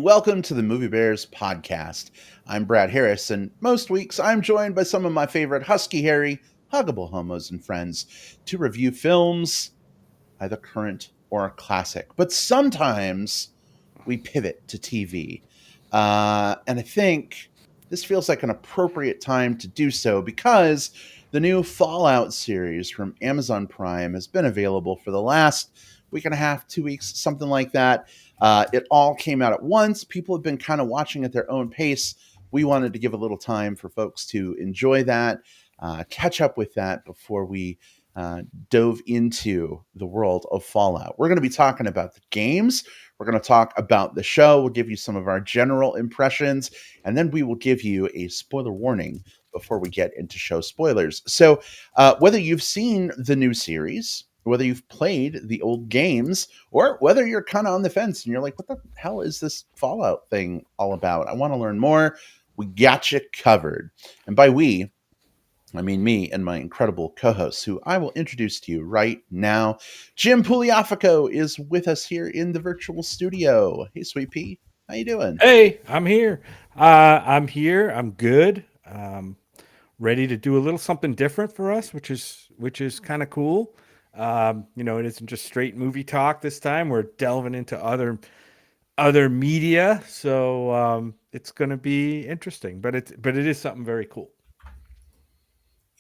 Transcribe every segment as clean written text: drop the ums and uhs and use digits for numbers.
welcome to the Movie Bears podcast. I'm Brad Harris, and most weeks I'm joined by some of my favorite husky, hairy, huggable homos and friends to review films, either current or classic. But sometimes we pivot to TV. And I think this feels like an appropriate time to do so because the new Fallout series from Amazon Prime has been available for the last week and a half, 2 weeks, something like that. It all came out at once. People have been kind of watching at their own pace. We wanted to give a little time for folks to enjoy that, catch up with that before we dove into the world of Fallout. We're going to be talking about the games. We're going to talk about the show. We'll give you some of our general impressions, and then we will give you a spoiler warning before we get into show spoilers. So, whether you've seen the new series, whether you've played the old games, or whether you're kind of on the fence and you're like, what the hell is this Fallout thing all about? I want to learn more. We got you covered. And by we, I mean me and my incredible co-hosts, who I will introduce to you right now. Jim Pugliafico is with us here in the virtual studio. Hey, Sweet Pea, how you doing? Hey, I'm here. I'm here. I'm good. Ready to do a little something different for us, which is kind of cool. It isn't just straight movie talk this time. We're delving into other media, so it's going to be interesting. But it is something very cool.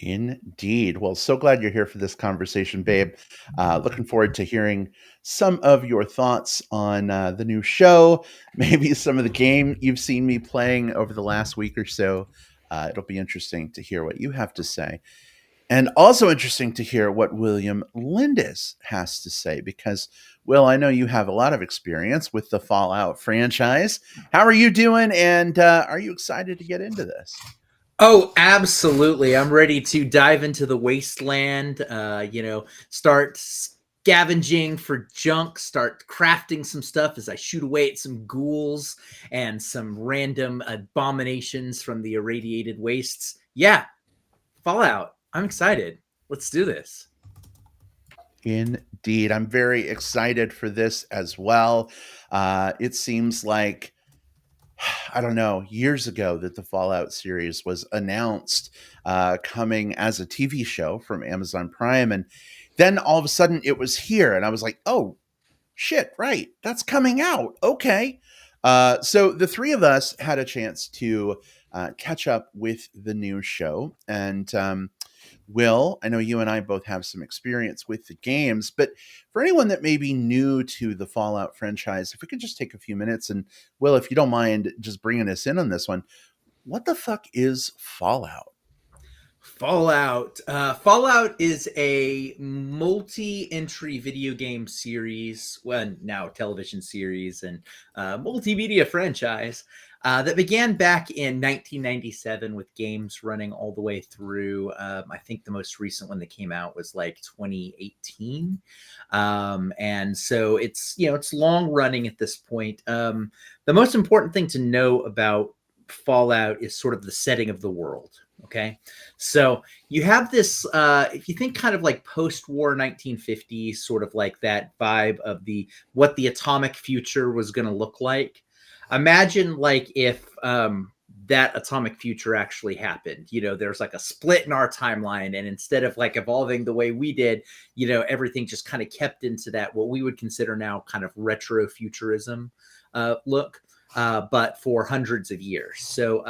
Indeed. Well, so glad you're here for this conversation, babe. Looking forward to hearing some of your thoughts on the new show, maybe some of the game you've seen me playing over the last week or so. It'll be interesting to hear what you have to say. And also interesting to hear what William Lindis has to say, because, Will, I know you have a lot of experience with the Fallout franchise. How are you doing? And are you excited to get into this? Oh, absolutely. I'm ready to dive into the wasteland, start scavenging for junk, start crafting some stuff as I shoot away at some ghouls and some random abominations from the irradiated wastes. Yeah, Fallout. I'm excited. Let's do this. Indeed. I'm very excited for this as well. It seems like, I don't know, years ago that the Fallout series was announced coming as a TV show from Amazon Prime. And then all of a sudden it was here. And I was like, oh, shit, right. That's coming out. Okay. So the three of us had a chance to catch up with the new show. And Will, I know you and I both have some experience with the games, but for anyone that may be new to the Fallout franchise, if we could just take a few minutes and, Will, if you don't mind just bringing us in on this one, what the fuck is Fallout? Fallout. Fallout is a multi-entry video game series, well, now television series and multimedia franchise that began back in 1997 with games running all the way through. I think the most recent one that came out was like 2018, and so it's long running at this point. The most important thing to know about Fallout is sort of the setting of the world. Okay. So you have this, if you think kind of like post-war 1950s, sort of like that vibe of what the atomic future was going to look like. Imagine like if that atomic future actually happened. There's like a split in our timeline, and instead of like evolving the way we did, everything just kind of kept into that, what we would consider now kind of retro futurism look, but for hundreds of years. So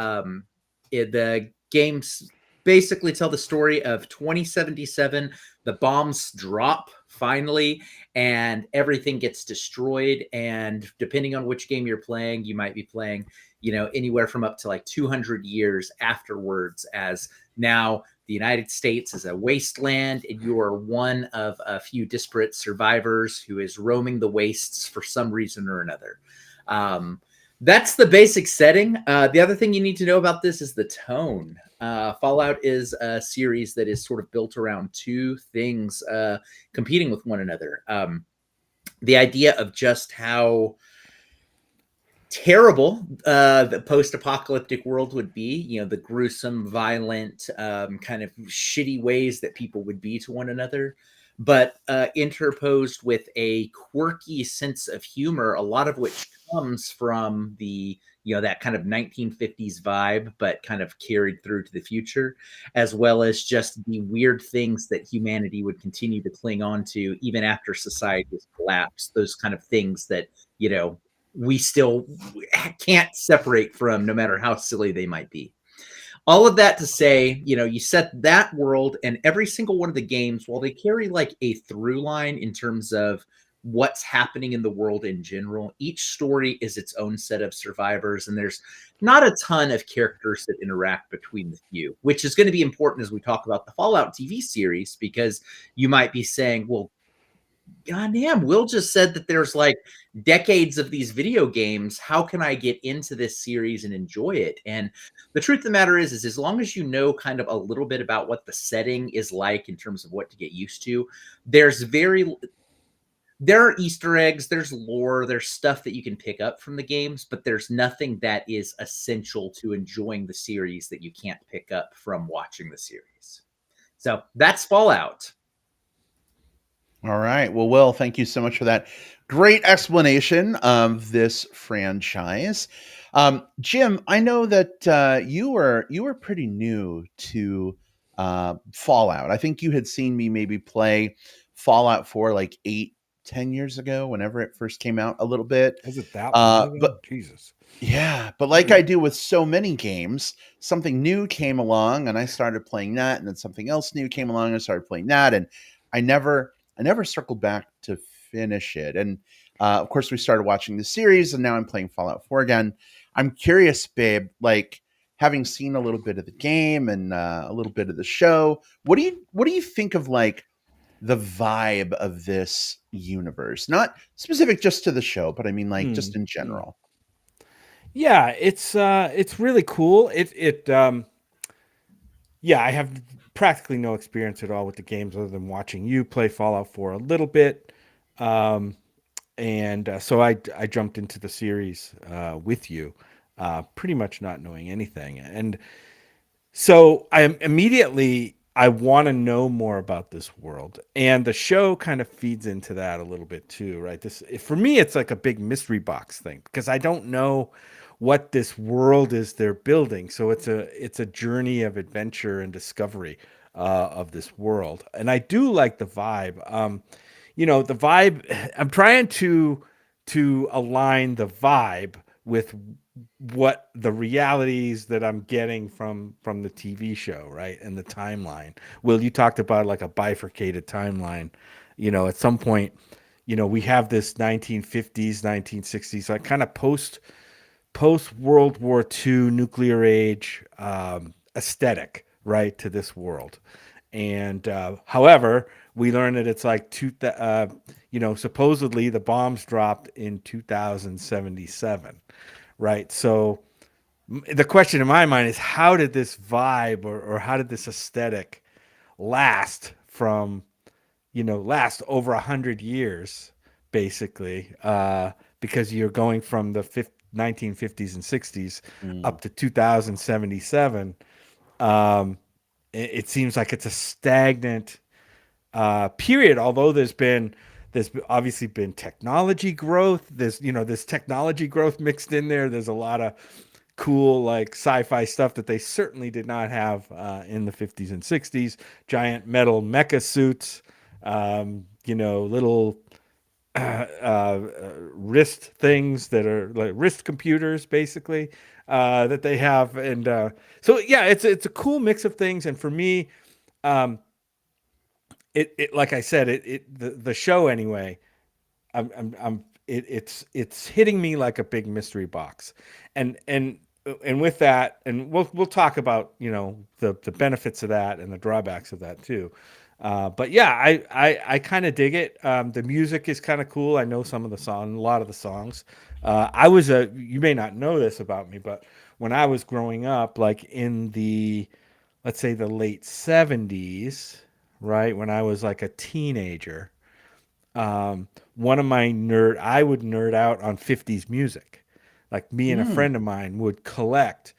the games basically tell the story of 2077. The bombs drop finally, and everything gets destroyed. And depending on which game you're playing, you might be playing, anywhere from up to like 200 years afterwards, as now the United States is a wasteland, and you are one of a few disparate survivors who is roaming the wastes for some reason or another. That's the basic setting. The other thing you need to know about this is the tone. Fallout is a series that is sort of built around two things competing with one another. The idea of just how terrible the post-apocalyptic world would be, the gruesome, violent, kind of shitty ways that people would be to one another. but interposed with a quirky sense of humor, a lot of which comes from the that kind of 1950s vibe, but kind of carried through to the future, as well as just the weird things that humanity would continue to cling on to even after society has collapsed. Those kind of things that we still can't separate from, no matter how silly they might be. All of that to say, you set that world, and every single one of the games, while they carry like a through line in terms of what's happening in the world in general, each story is its own set of survivors, and there's not a ton of characters that interact between the few, which is going to be important as we talk about the Fallout TV series, because you might be saying, well, goddamn, Will just said that there's like decades of these video games. How can I get into this series and enjoy it? And the truth of the matter is as long as you know kind of a little bit about what the setting is like in terms of what to get used to, there are Easter eggs, there's lore, there's stuff that you can pick up from the games, but there's nothing that is essential to enjoying the series that you can't pick up from watching the series. So that's Fallout. All right. Well, Will, thank you so much for that great explanation of this franchise. Jim, I know that you were pretty new to Fallout. I think you had seen me maybe play Fallout 4 like 8-10 years ago, whenever it first came out, a little bit. Was it that long ago? But Jesus. yeah, but like I do with so many games, something new came along and I started playing that, and then something else new came along and I started playing that, and I never circled back to finish it. And of course, we started watching the series, and now I'm playing Fallout 4 again. I'm curious, babe, like having seen a little bit of the game and a little bit of the show, what do you think of like the vibe of this universe? Not specific just to the show, but I mean like just in general. Yeah, it's really cool. Yeah, I have practically no experience at all with the games other than watching you play Fallout 4 a little bit. Um, so I jumped into the series with you, pretty much not knowing anything. And so I want to know more about this world, and the show kind of feeds into that a little bit too, right? For me, it's like a big mystery box thing because I don't know what this world is they're building. So it's a journey of adventure and discovery of this world, and I do like the vibe. The vibe. I'm trying to align the vibe with what the realities that I'm getting from the TV show, right? And the timeline. Will, you talked about like a bifurcated timeline. At some point, we have this 1950s, 1960s, like kind of post World War II nuclear age aesthetic, right, to this world. And however, we learn that it's like supposedly the bombs dropped in 2077, right? So the question in my mind is, how did this vibe or how did this aesthetic last last over 100 years, basically, because you're going from the 1950s and 60s Mm. up to 2077. It seems like it's a stagnant period, although there's obviously been technology growth. There's technology growth mixed in there. There's a lot of cool like sci-fi stuff that they certainly did not have in the 50s and 60s. Giant metal mecha suits, little wrist things that are like wrist computers, basically, that they have. And so yeah, it's a cool mix of things. And for me, um, it like I said, the show anyway. It's hitting me like a big mystery box, and with that, and we'll talk about the benefits of that and the drawbacks of that too. But yeah, I kind of dig it. The music is kind of cool. I know a lot of the songs. You may not know this about me, but when I was growing up, like in let's say the late 70s, right, when I was like a teenager, one of I would nerd out on 50s music. Like me and a Mm. friend of mine would collect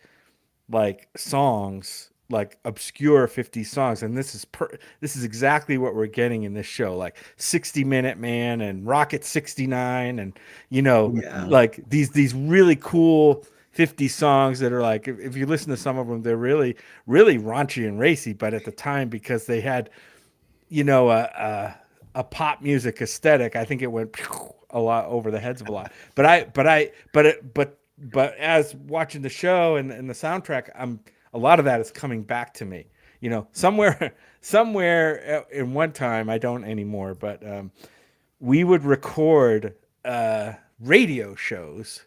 like songs like obscure 50 songs, and this is exactly what we're getting in this show, like 60-minute man and Rocket 69, and Yeah. like these really cool 50 songs that are like, if you listen to some of them, they're really really raunchy and racy, but at the time, because they had a pop music aesthetic, I think it went a lot over the heads of a lot. But as watching the show and the soundtrack, a lot of that is coming back to me. Somewhere in one time, I don't anymore, but we would record radio shows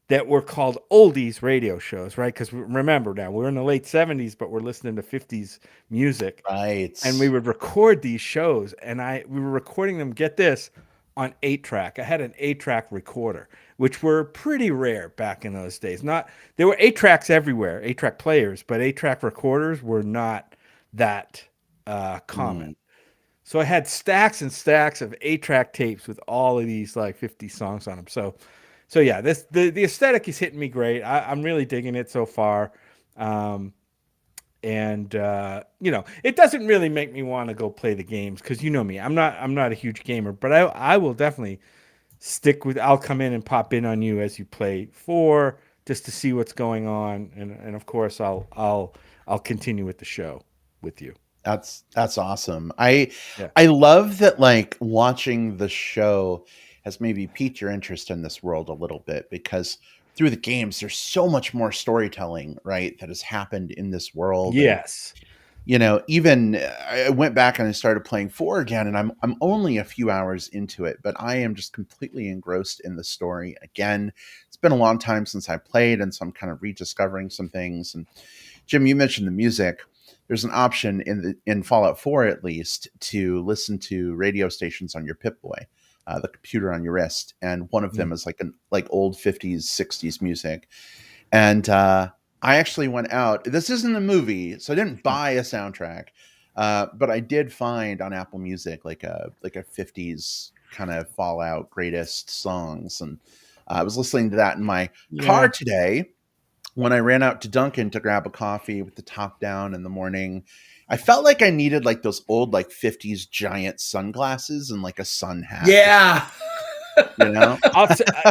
that were called oldies radio shows, right? Because remember, now we're in the late 70s, but we're listening to 50s music. Right. And we would record these shows, and we were recording them, get this, on 8-track. I had an 8-track recorder, which were pretty rare back in those days. There were 8-tracks everywhere, 8-track players, but 8-track recorders were not that common. So I had stacks and stacks of 8-track tapes with all of these like 50 songs on them. So yeah, the aesthetic is hitting me great. I'm really digging it so far. And it doesn't really make me want to go play the games, because you know me, I'm not a huge gamer, but I will definitely I'll come in and pop in on you as you play 4, just to see what's going on, and of course I'll continue with the show with you. That's awesome. I Yeah. love that, like, watching the show has maybe piqued your interest in this world a little bit, because through the games there's so much more storytelling, right, that has happened in this world. Yes. And, even I went back and I started playing 4 again, and I'm only a few hours into it, but I am just completely engrossed in the story again. It's been a long time since I played, and so I'm kind of rediscovering some things. And Jim, you mentioned the music. There's an option in Fallout 4, at least, to listen to radio stations on your Pip-Boy, the computer on your wrist, and one of them is like old 50s, 60s music. And I actually went out. This isn't a movie, so I didn't buy a soundtrack, but I did find on Apple Music like a 50s kind of Fallout greatest songs, and I was listening to that in my car today. When I ran out to Dunkin' to grab a coffee with the top down in the morning, I felt like I needed like those old like 50s giant sunglasses and like a sun hat. Yeah.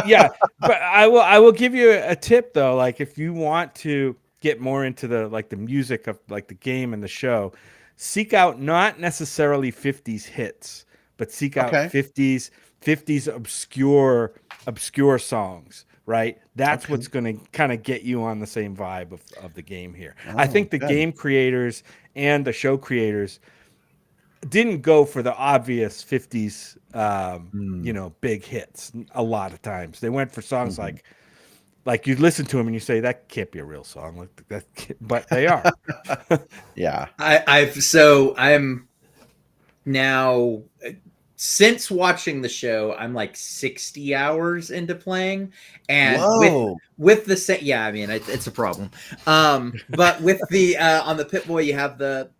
Yeah, but I will give you a tip though. Like, if you want to get more into the music of like the game and the show, seek out not necessarily 50s hits, but seek out 50s obscure songs. Right, that's what's going to kind of get you on the same vibe of the game here. I think the game creators and the show creators didn't go for the obvious 50s, big hits. A lot of times they went for songs like you listen to them and you say, that can't be a real song, like that, but they are. Yeah, I'm now, since watching the show, I'm like 60 hours into playing, and with the same, yeah, I mean, it's a problem. But with the on the Pip-Boy, you have the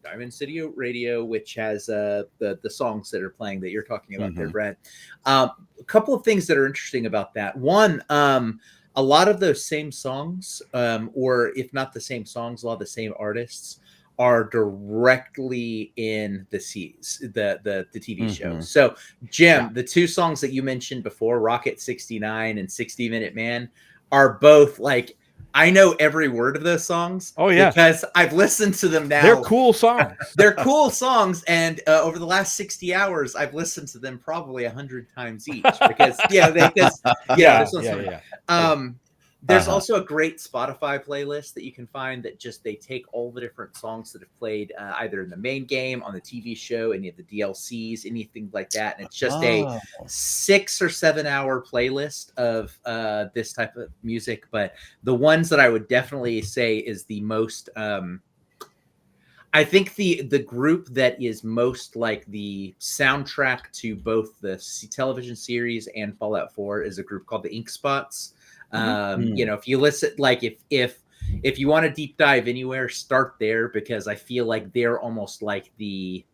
Diamond City Radio, which has the songs that are playing that you're talking about there, Brent. A couple of things that are interesting about that. One, a lot of those same songs, or if not the same songs, a lot of the same artists are directly in the TV show. So, Jim, the 2 songs that you mentioned before, Rocket 69 and 60-Minute Man, are both like, I know every word of those songs. Oh yeah, because I've listened to them now. They're cool songs. They're cool songs, and over the last 60 hours, I've listened to them probably 100 times each. Because there's also a great Spotify playlist that you can find that they take all the different songs that have played either in the main game, on the TV show, any of the DLCs, anything like that. And it's just a 6 or 7 hour playlist of this type of music. But the ones that I would definitely say is the most, I think the group that is most like the soundtrack to both the television series and Fallout 4 is a group called the Ink Spots. If you listen, like if you want to deep dive anywhere, start there, because I feel like they're almost like the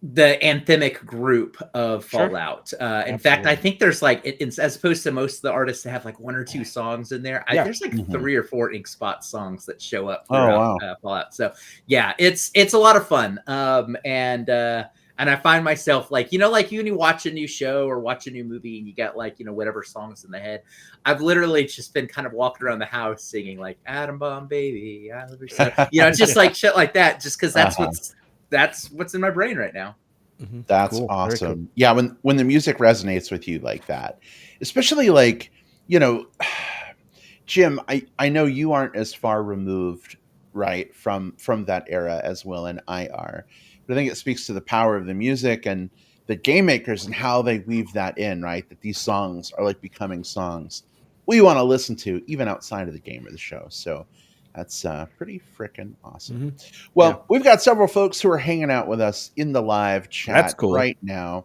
the anthemic group of Sure. Fallout. In fact, I think there's like, as opposed to most of the artists that have like 1 or 2 songs in there, Yeah. there's like Mhm. 3 or 4 Ink Spot songs that show up Oh, throughout wow. Fallout. So yeah, it's a lot of fun. And I find myself like, like when you watch a new show or watch a new movie and you got like, whatever songs in the head. I've literally just been kind of walking around the house singing like Atom Bomb Baby, I love you so. Just like shit like that, just because that's what's in my brain right now. That's Cool. Very cool. awesome. Yeah, when the music resonates with you like that, especially like, you know, Jim, I know you aren't as far removed, right, from that era as Will and I are. But I think it speaks to the power of the music and the game makers and how they weave that in, right? That these songs are like becoming songs we want to listen to even outside of the game or the show. So that's pretty freaking awesome. Yeah. Well, we've got several folks who are hanging out with us in the live That's chat cool. right now.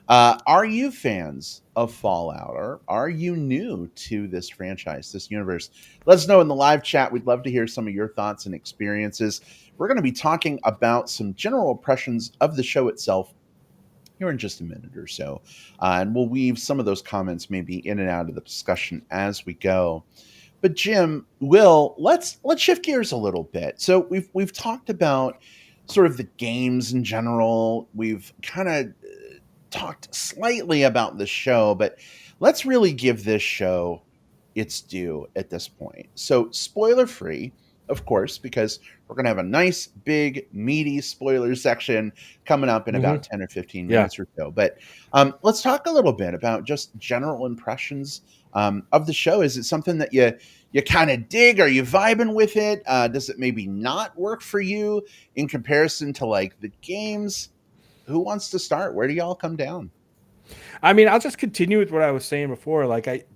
Are you fans of Fallout, or are you new to this franchise, this universe? Let us know in the live chat. We'd love to hear some of your thoughts and experiences. We're going to be talking about some general impressions of the show itself here in just a minute or so, and we'll weave some of those comments maybe in and out of the discussion as we go. But Jim, Will, let's shift gears a little bit. So we've talked about sort of the games in general. We've kind of talked slightly about the show, but let's really give this show its due at this point. So, spoiler free, of course, because we're going to have a nice, big, meaty spoiler section coming up in about 10 or 15 Yeah. minutes or so. But let's talk a little bit about just general impressions of the show. Is it something that you kind of dig? Are you vibing with it? Does it maybe not work for you in comparison to like the games? Who wants to start? Where do y'all come down? I mean, I'll just continue with what I was saying before. Like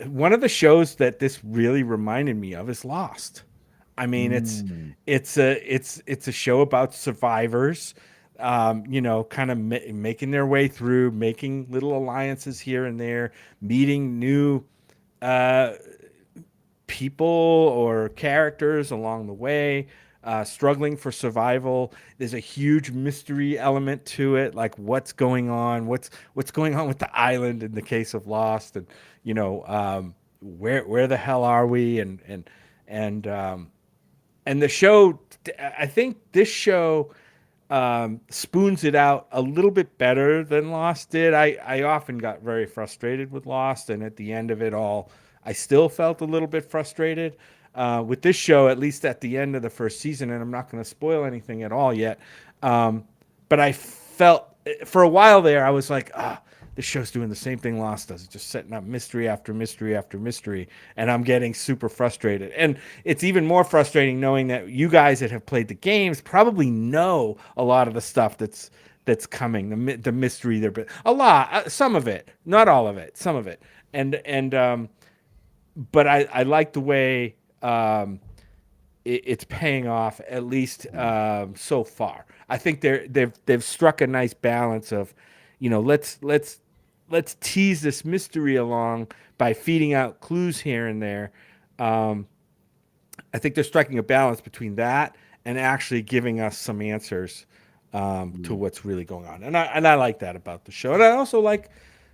one of the shows that this really reminded me of is Lost. I mean, it's a show about survivors, kind of making their way through, making little alliances here and there, meeting new people or characters along the way, struggling for survival. There's a huge mystery element to it, like what's going on, what's going on with the island in the case of Lost, and where the hell are we, and the show. I think this show spoons it out a little bit better than Lost did. I often got very frustrated with Lost, and at the end of it all, I still felt a little bit frustrated. With this show, at least at the end of the first season, and I'm not going to spoil anything at all yet, but I felt for a while there, I was like, this show's doing the same thing Lost does. It's just setting up mystery after mystery after mystery, and I'm getting super frustrated. And it's even more frustrating knowing that you guys that have played the games probably know a lot of the stuff that's coming, the mystery there, but a lot, some of it, not all of it, some of it, and but I like the way it's paying off, at least so far. I think they've struck a nice balance of, let's tease this mystery along by feeding out clues here and there. I think they're striking a balance between that and actually giving us some answers to what's really going on, and I like that about the show. And I also like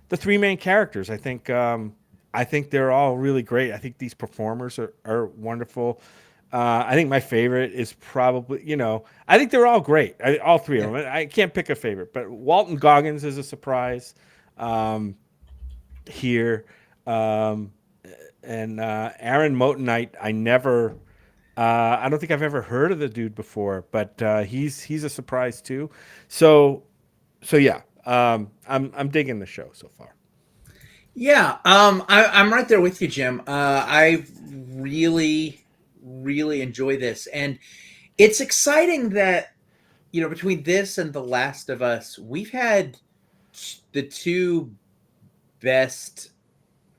the 3 main characters. I think they're all really great. I think these performers are wonderful. I think my favorite is probably, I think they're all great. All 3 of them. I can't pick a favorite, but Walton Goggins is a surprise here. And Aaron Motonite, I don't think I've ever heard of the dude before, but he's a surprise too. So yeah, I'm digging the show so far. Yeah, I'm right there with you, Jim. I really, really enjoy this, and it's exciting that between this and The Last of Us, we've had the 2 best,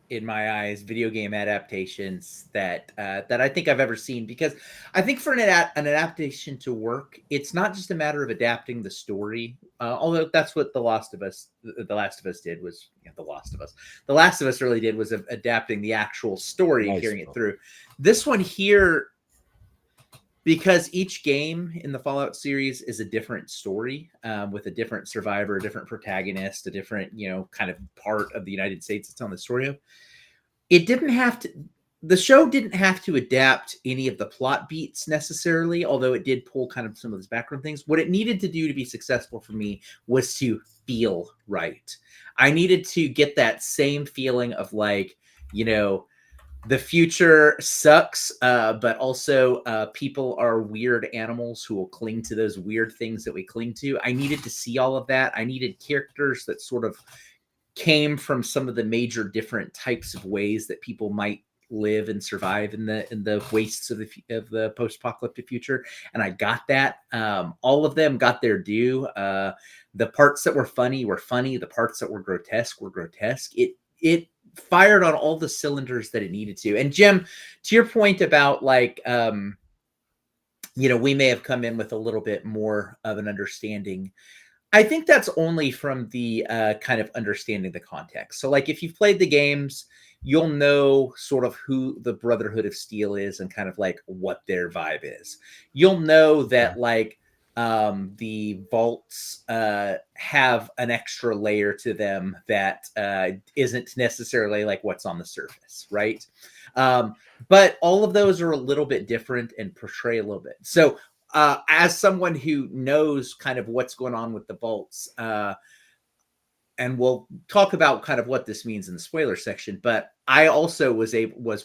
in my eyes, video game adaptations that I think I've ever seen. Because I think for an adaptation to work, it's not just a matter of adapting the story. Although that's what The Last of Us did, was The Last of Us. The Last of Us really did was adapting the actual story and carrying it through. This one here, because each game in the Fallout series is a different story, with a different survivor, a different protagonist, a different, kind of part of the United States it's telling the story of. It didn't have to. The show didn't have to adapt any of the plot beats necessarily, although it did pull kind of some of those background things. What it needed to do to be successful for me was to feel right. I needed to get that same feeling of like, the future sucks, but also people are weird animals who will cling to those weird things that we cling to. I needed to see all of that. I needed characters that sort of came from some of the major different types of ways that people might live and survive in the wastes of the post-apocalyptic future, and I got that. All of them got their due. The parts that were funny were funny. The parts that were grotesque were grotesque. It fired on all the cylinders that it needed to. And Jim, to your point about like, we may have come in with a little bit more of an understanding. I think that's only from the kind of understanding the context. So like if you've played the games, you'll know sort of who the Brotherhood of Steel is and kind of like what their vibe is. You'll know that like the vaults have an extra layer to them that isn't necessarily like what's on the surface, right? But all of those are a little bit different and portray a little bit. So as someone who knows kind of what's going on with the vaults, and we'll talk about kind of what this means in the spoiler section, but I also was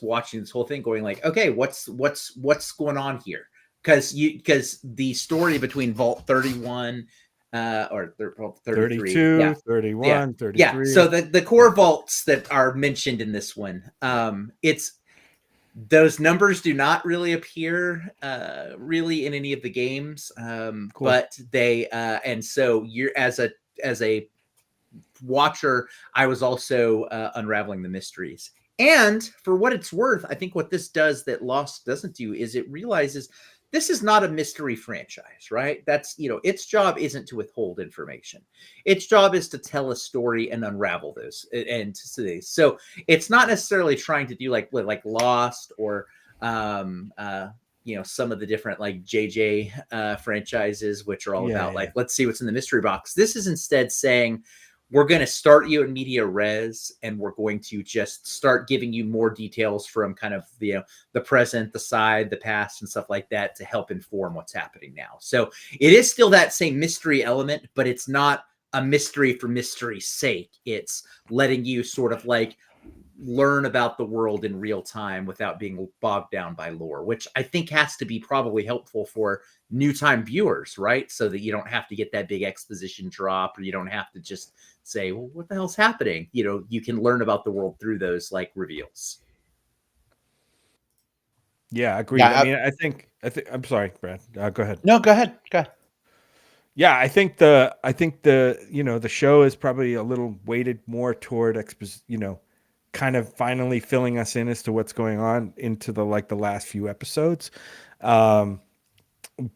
watching this whole thing going like, okay, what's going on here? Because the story between Vault 31 or 33, 32, yeah, 31, yeah, 33. yeah. So the core vaults that are mentioned in this one, it's those numbers do not really appear really in any of the games, Cool. but they and so you're as a watcher, I was also unraveling the mysteries. And for what it's worth, I think what this does that Lost doesn't do is it realizes this is not a mystery franchise, right? That's, its job isn't to withhold information. Its job is to tell a story and unravel those and so it's not necessarily trying to do like Lost or some of the different like JJ franchises, which are all about like, let's see what's in the mystery box. This is instead saying, we're going to start you in media res, and we're going to just start giving you more details from kind of the present, the side, the past, and stuff like that to help inform what's happening now. So it is still that same mystery element, but it's not a mystery for mystery's sake. It's letting you sort of like learn about the world in real time without being bogged down by lore, which I think has to be probably helpful for new time viewers, right? So that you don't have to get that big exposition drop, or you don't have to just say, well, what the hell's happening? You can learn about the world through those like reveals. Yeah, agreed. Yeah, I mean, I think I'm sorry, Brad. Go ahead. No, go ahead. Yeah, I think the the show is probably a little weighted more toward kind of finally filling us in as to what's going on into the last few episodes,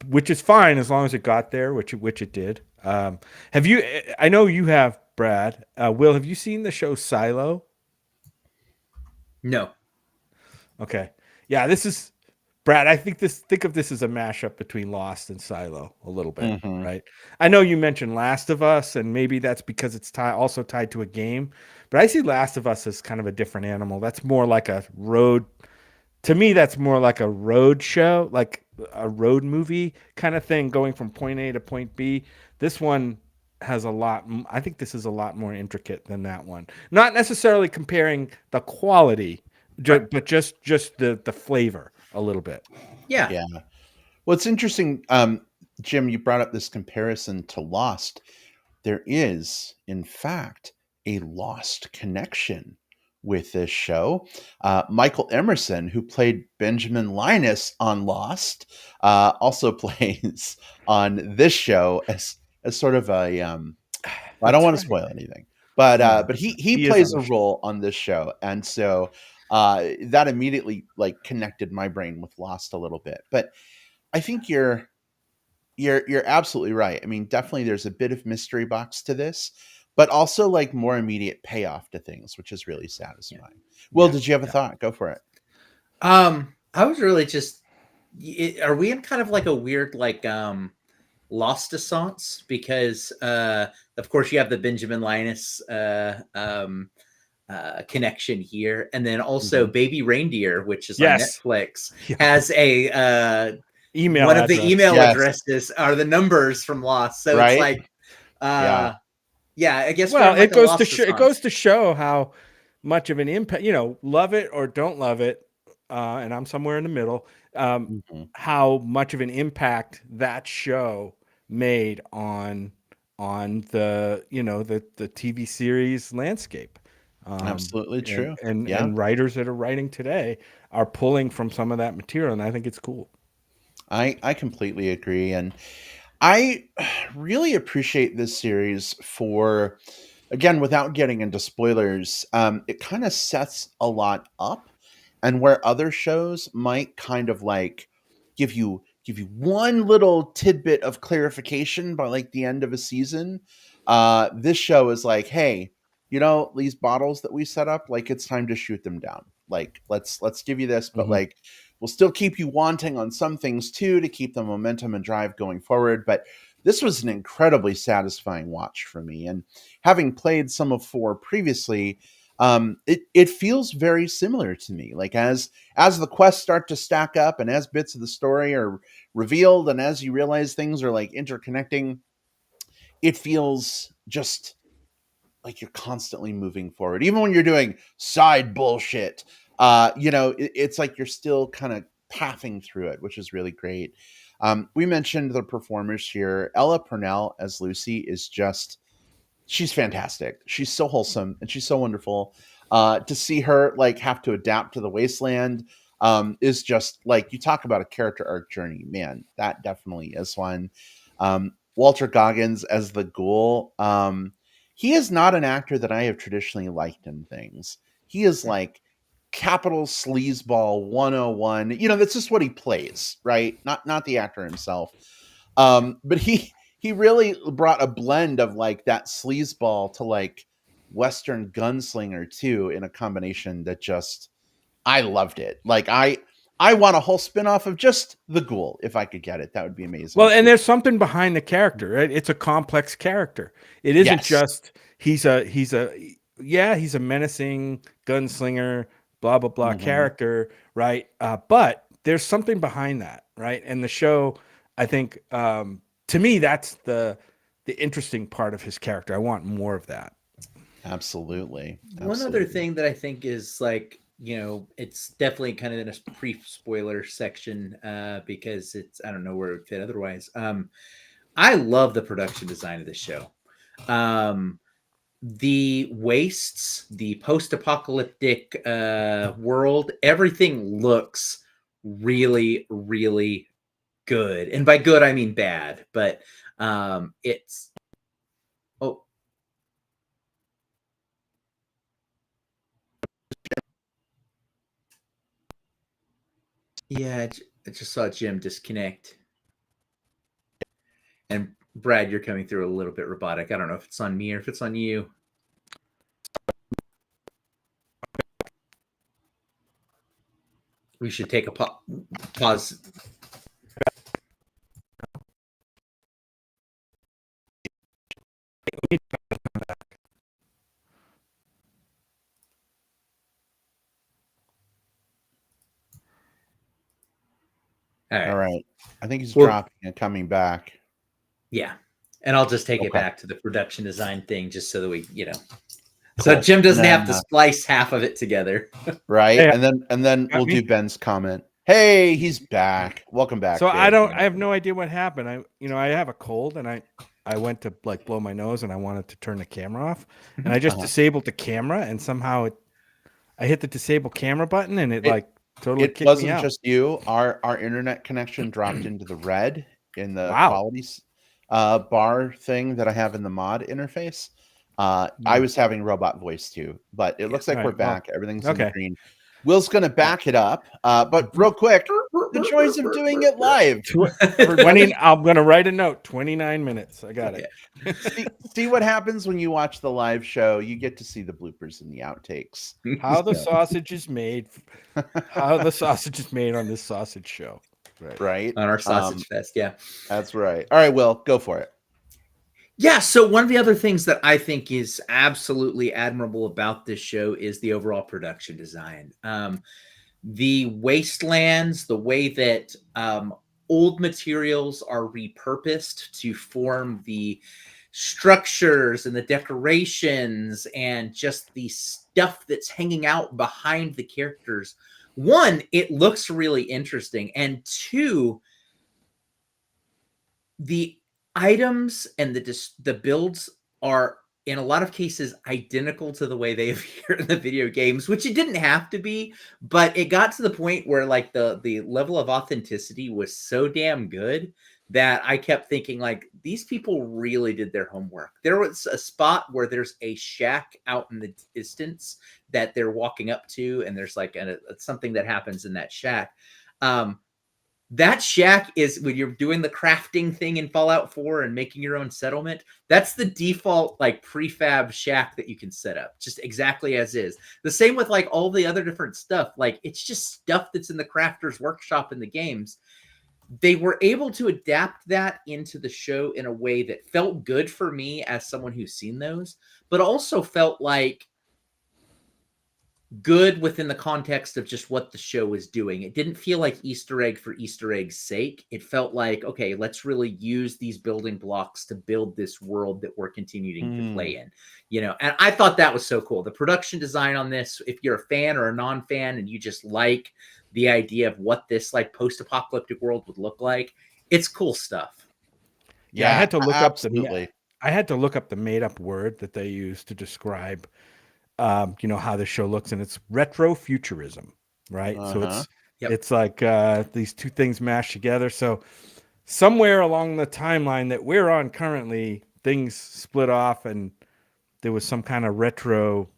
which is fine as long as it got there, which it did. Have you? I know you have, Brad. Will, have you seen the show Silo? No. Okay. Yeah, this is Brad. I think of this as a mashup between Lost and Silo a little bit, right? I know you mentioned Last of Us, and maybe that's because it's also tied to a game, but I see Last of Us as kind of a different animal. That's more like a road. To me, that's more like a road show, like a road movie kind of thing, going from point A to point B. This one has a lot. I think this is a lot more intricate than that one. Not necessarily comparing the quality, but just the flavor a little bit. Yeah. Well, it's interesting, Jim, you brought up this comparison to Lost. There is, in fact, a Lost connection with this show. Michael Emerson, who played Benjamin Linus on Lost, also plays on this show as sort of a I don't want to spoil anything, but he plays a role on this show, and so that immediately like connected my brain with Lost a little bit. But I think you're absolutely right. I mean, definitely there's a bit of mystery box to this, but also like more immediate payoff to things, which is really satisfying. Well, did you have a thought? Go for it. I was really just are we in kind of like a weird like Lost Assance? Because of course you have the Benjamin Linus connection here, and then also Baby Reindeer, which is on Yes. Netflix, Yeah. has a email one of address. the email Yes. addresses are the numbers from Lost. So Right? it's like, Yeah. yeah, I guess Well, we're in like it goes to Lost it goes to show how much of an impact, love it or don't love it, and I'm somewhere in the middle. Mhm. How much of an impact that show made on the the TV series landscape. Absolutely true. Yeah. And writers that are writing today are pulling from some of that material, and I think it's cool. I completely agree. And I really appreciate this series for, again, without getting into spoilers, it kind of sets a lot up, and where other shows might kind of like give you one little tidbit of clarification by like the end of a season. This show is like, hey, these bottles that we set up, like it's time to shoot them down. Like let's give you this, but Mhm. like we'll still keep you wanting on some things too to keep the momentum and drive going forward. But this was an incredibly satisfying watch for me. And having played some of 4 previously, it feels very similar to me. Like as the quests start to stack up and as bits of the story are revealed and as you realize things are like interconnecting, it feels just like you're constantly moving forward. Even when you're doing side bullshit, it's like you're still kind of pathing through it, which is really great. We mentioned the performers here. Ella Purnell as Lucy is just, she's fantastic. She's so wholesome and she's so wonderful. To see her like have to adapt to the wasteland is just like, you talk about a character arc journey, man. That definitely is one. Walter Goggins as the ghoul. He is not an actor that I have traditionally liked in things. He is like capital sleazeball 101. That's just what he plays, right? Not the actor himself. But he really brought a blend of like that sleazeball to like Western gunslinger too, in a combination that just, I loved it. Like I want a whole spin-off of just the ghoul if I could get it. That would be amazing. Well, and there's something behind the character. Right? It's a complex character. It isn't Yes. just he's a menacing gunslinger, blah blah blah character, right? But there's something behind that, right? And the show, I think, to me, that's the interesting part of his character. I want more of that. Absolutely. One other thing that I think is like, it's definitely kind of in a pre-spoiler section because it's, I don't know where it would fit otherwise. I love the production design of the show. The wastes, the post-apocalyptic world, everything looks really, really good. And by good, I mean bad, but it's, oh, yeah, I just saw Jim disconnect. And Brad, you're coming through a little bit robotic. I don't know if it's on me or if it's on you. We should take a pause. All right. I think he's Well, dropping and coming back. Yeah. And I'll just take it Okay. back to the production design thing just so that we, Cool. So Jim doesn't And have then, to splice half of it together. right. Hey, And then got we'll me? do Ben's comment. Hey, he's back. Welcome back. So Dave. I have no idea what happened. I have a cold, and I went to like blow my nose, and I wanted to turn the camera off, and I just disabled the camera, and somehow I hit the disable camera button, and it like totally It kicked me wasn't out. just you. Our internet connection dropped into the red in the Wow. quality bar thing that I have in the mod interface. I was having robot voice too, but it looks like All we're right, well, back. Everything's in okay. green. Will's going to back it up, but real quick, the joys of doing it live. 20. I'm gonna write a note. 29 minutes. I got it. See what happens when you watch the live show. You get to see the bloopers and the outtakes. How the sausage is made. How the sausage is made on this sausage show. right? on our sausage fest. Yeah. That's right. All right, Will, go for it. Yeah, so one of the other things that I think is absolutely admirable about this show is the overall production design. The wastelands, the way that old materials are repurposed to form the structures and the decorations and just the stuff that's hanging out behind the characters. One, it looks really interesting. And two, the items and the builds are in a lot of cases identical to the way they appear in the video games, which it didn't have to be, but it got to the point where like the level of authenticity was so damn good that I kept thinking like these people really did their homework. There was a spot where there's a shack out in the distance that they're walking up to, and there's like something that happens in that shack. That shack is when you're doing the crafting thing in Fallout 4 and making your own settlement. That's the default like prefab shack that you can set up just exactly as is. The same with like all the other different stuff. Like it's just stuff that's in the crafter's workshop in the games. They were able to adapt that into the show in a way that felt good for me as someone who's seen those, but also felt like good within the context of just what the show was doing. It didn't feel like Easter egg for Easter egg's sake. It felt like, okay, let's really use these building blocks to build this world that we're continuing to play in, you know? And I thought that was so cool. The production design on this, if you're a fan or a non-fan and you just like the idea of what this like post-apocalyptic world would look like, it's cool stuff. Yeah, I had to look absolutely. I had to look up the made-up word that they use to describe you know, how the show looks, and it's retrofuturism, right? So it's like these two things mashed together. So somewhere along the timeline that we're on currently, things split off, and there was some kind of retro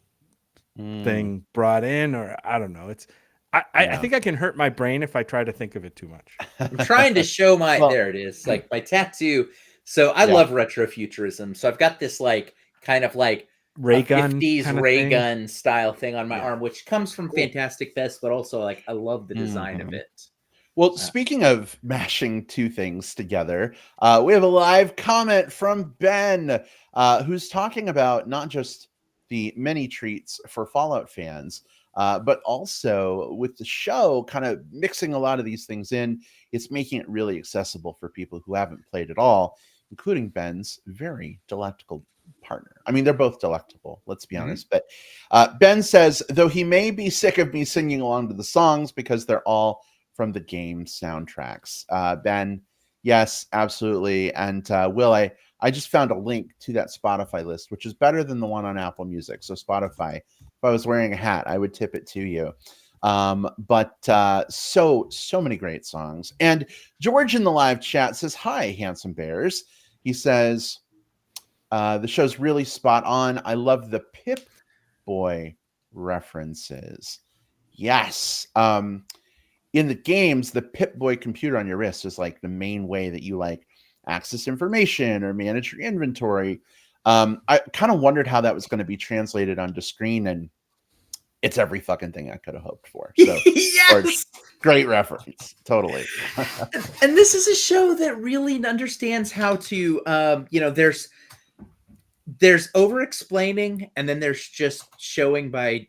thing brought in, or I don't know. It's I think I can hurt my brain if I try to think of it too much. I'm trying to show my there it is, like my tattoo. So I love retrofuturism. So I've got this like kind of like ray gun 50s ray gun style thing on my arm, which comes from Fantastic Fest, but also like I love the design of it. Well, speaking of mashing two things together, we have a live comment from Ben, who's talking about not just the many treats for Fallout fans, but also with the show kind of mixing a lot of these things in. It's making it really accessible for people who haven't played at all, including Ben's very delectable partner. I mean, they're both delectable, let's be honest. But Ben says, though he may be sick of me singing along to the songs because they're all from the game soundtracks. Ben, yes, absolutely. And Will, I just found a link to that Spotify list, which is better than the one on Apple Music. So Spotify, if I was wearing a hat, I would tip it to you. But so many great songs. And George in the live chat says, hi, handsome bears. He says, the show's really spot on. I love the Pip Boy references. Yes. In the games, the Pip Boy computer on your wrist is like the main way that you like access information or manage your inventory. I kind of wondered how that was going to be translated onto screen, and it's every fucking thing I could have hoped for. So, yes, great reference, totally. And this is a show that really understands how to, you know, there's over explaining, and then there's just showing by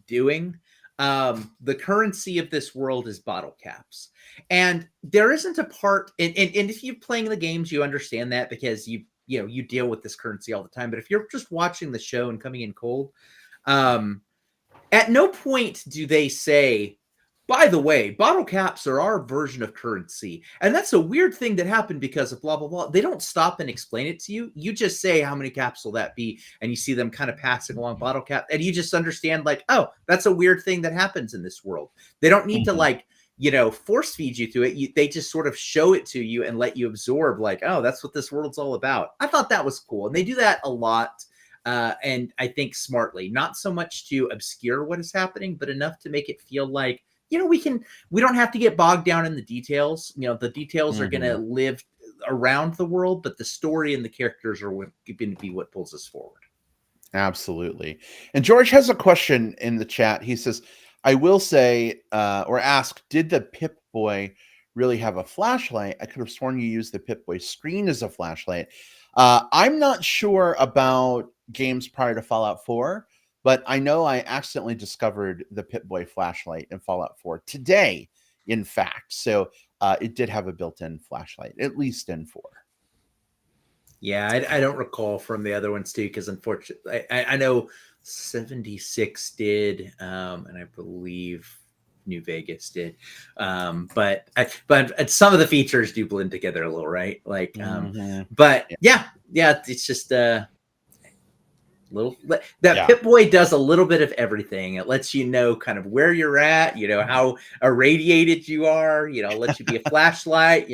doing. The currency of this world is bottle caps, and there isn't a part. And if you're playing the games, you understand that because you deal with this currency all the time. But if you're just watching the show and coming in cold, at no point do they say, by the way, bottle caps are our version of currency. And that's a weird thing that happened because of blah, blah, blah. They don't stop and explain it to you. You just say, how many caps will that be? And you see them kind of passing along bottle cap. And you just understand like, oh, that's a weird thing that happens in this world. They don't need to like, force feed you to it. They just sort of show it to you and let you absorb like, oh, that's what this world's all about. I thought that was cool. And they do that a lot. And I think smartly, not so much to obscure what is happening, but enough to make it feel like, we don't have to get bogged down in the details. The details are going to live around the world, but the story and the characters are going to be what pulls us forward. Absolutely. And George has a question in the chat. He says, I will say, or ask, did the Pip Boy really have a flashlight. I could have sworn you used the Pip-Boy screen as a flashlight. I'm not sure about games prior to Fallout 4, but I know I accidentally discovered the Pip-Boy flashlight in Fallout 4 today, in fact. So it did have a built-in flashlight, at least in 4. Yeah, I don't recall from the other ones too, because unfortunately, I know 76 did, and I believe New Vegas did, but some of the features do blend together a little, right? Like, but yeah, it's just little that Pip-Boy does a little bit of everything. It lets you know kind of where you're at, how irradiated you are, lets you be a flashlight,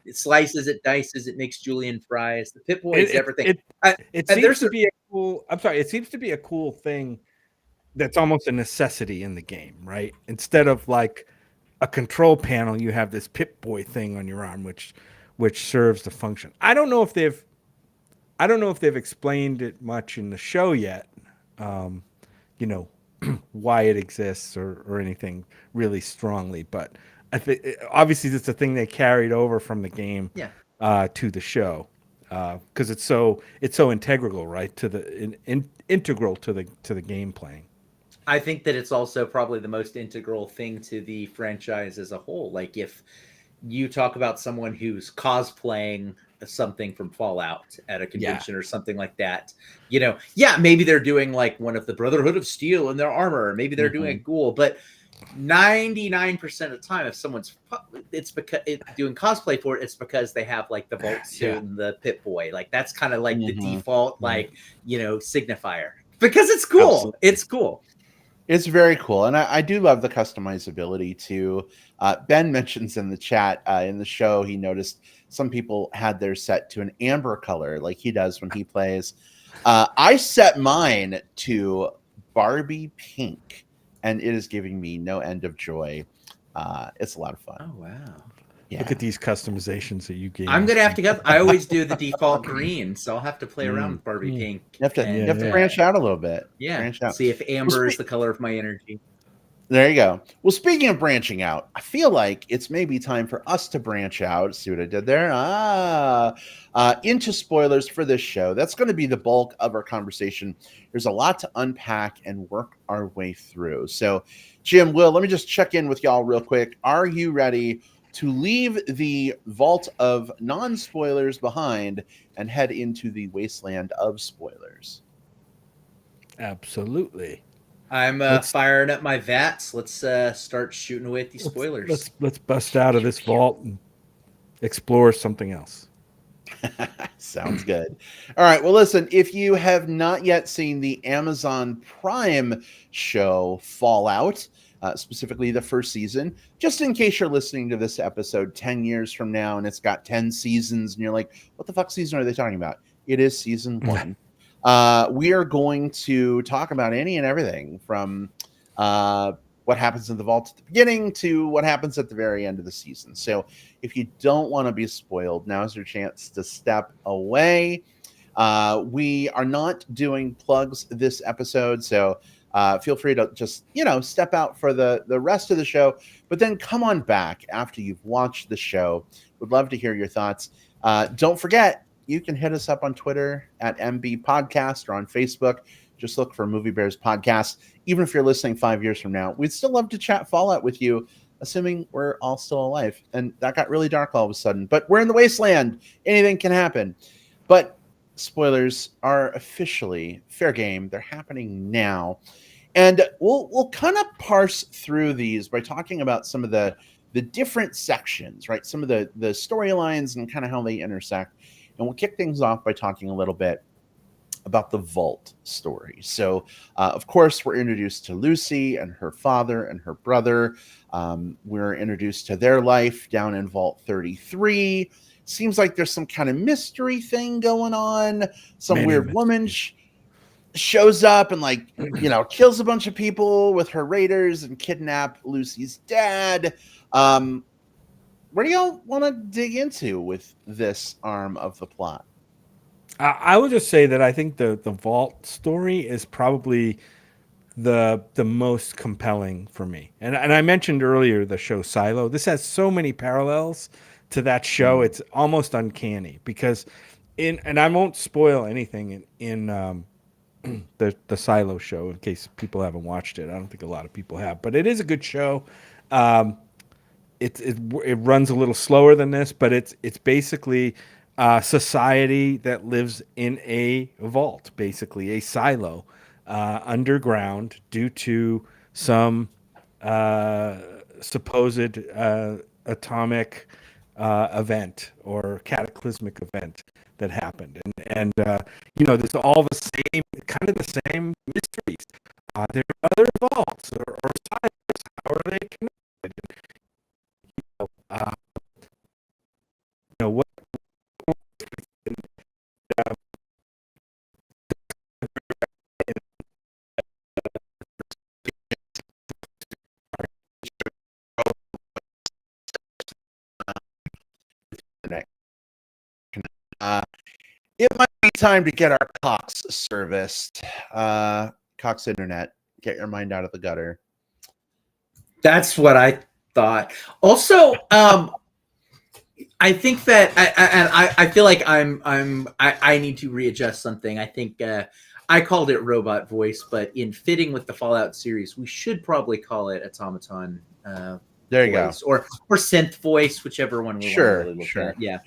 it slices, it dices, it makes julienne fries. The Pip-Boy is everything. It seems to be a cool. I'm sorry. It seems to be a cool thing that's almost a necessity in the game, right? Instead of like a control panel, you have this Pip-Boy thing on your arm, which serves the function. I don't know if they've explained it much in the show yet. Why it exists or anything really strongly, but I think obviously it's a thing they carried over from the game to the show because it's so integral, right, to the integral to the game playing. I think that it's also probably the most integral thing to the franchise as a whole. Like if you talk about someone who's cosplaying something from Fallout at a convention or something like that, maybe they're doing like one of the Brotherhood of Steel in their armor, or maybe they're doing a ghoul, but 99% of the time, if someone's doing cosplay for it, it's because they have like the Vault suit and the Pip-Boy. Like that's kind of like the default, signifier, because it's cool. Absolutely. It's cool. It's very cool. And I do love the customizability too. Ben mentions in the chat, in the show, he noticed some people had theirs set to an amber color like he does when he plays. I set mine to Barbie pink, and it is giving me no end of joy. It's a lot of fun. Oh, wow. Yeah. Look at these customizations that you gave. I'm gonna have to go. I always do the default green, so I'll have to play around with Barbie pink. You have to branch out a little bit. Yeah, branch out. See if amber is the color of my energy. There you go. Well, speaking of branching out, I feel like it's maybe time for us to branch out. See what I did there? Into spoilers for this show. That's going to be the bulk of our conversation. There's a lot to unpack and work our way through. So, Jim, Will, let me just check in with y'all real quick. Are you ready to leave the vault of non-spoilers behind and head into the wasteland of spoilers? Absolutely. I'm firing up my VATS. Let's start shooting away at these spoilers. Let's bust out of this vault and explore something else. Sounds good. All right. Well, listen, if you have not yet seen the Amazon Prime show Fallout, specifically the first season, just in case you're listening to this episode 10 years from now and it's got 10 seasons and you're like, what the fuck season are they talking about? It is season 1. We are going to talk about any and everything from what happens in the vault at the beginning to what happens at the very end of the season. So if you don't want to be spoiled, now's your chance to step away. We are not doing plugs this episode, so feel free to just, step out for the rest of the show, but then come on back after you've watched the show. Would love to hear your thoughts. Don't forget, you can hit us up on Twitter at MB Podcast or on Facebook. Just look for Movie Bears Podcast. Even if you're listening 5 years from now, we'd still love to chat Fallout with you, assuming we're all still alive. And that got really dark all of a sudden. But we're in the wasteland. Anything can happen. But spoilers are officially fair game. They're happening now. And we'll kind of parse through these by talking about some of the different sections, right? Some of the storylines and kind of how they intersect. And we'll kick things off by talking a little bit about the Vault story. So, of course, we're introduced to Lucy and her father and her brother. We're introduced to their life down in Vault 33. Seems like there's some kind of mystery thing going on. Some weird woman shows up and, kills a bunch of people with her raiders and kidnap Lucy's dad. What do y'all want to dig into with this arm of the plot? I would just say that I think the Vault story is probably the most compelling for me. And I mentioned earlier the show Silo. This has so many parallels to that show. It's almost uncanny because and I won't spoil anything in the Silo show in case people haven't watched it. I don't think a lot of people have, but it is a good show. Um, it runs a little slower than this, but it's basically society that lives in a vault, basically a silo underground due to some supposed atomic event or cataclysmic event that happened, and there's all the same kind of the same mysteries. There are other vaults or silos. How are they connected? Uh, what uh, Uh, it might be time to get our Cox serviced. Cox Internet, get your mind out of the gutter. That's what I thought. Also, I think that I feel like I need to readjust something. I think I called it robot voice, but in fitting with the Fallout series, we should probably call it automaton There you voice go. or synth voice, whichever one we want to really look at. Yeah.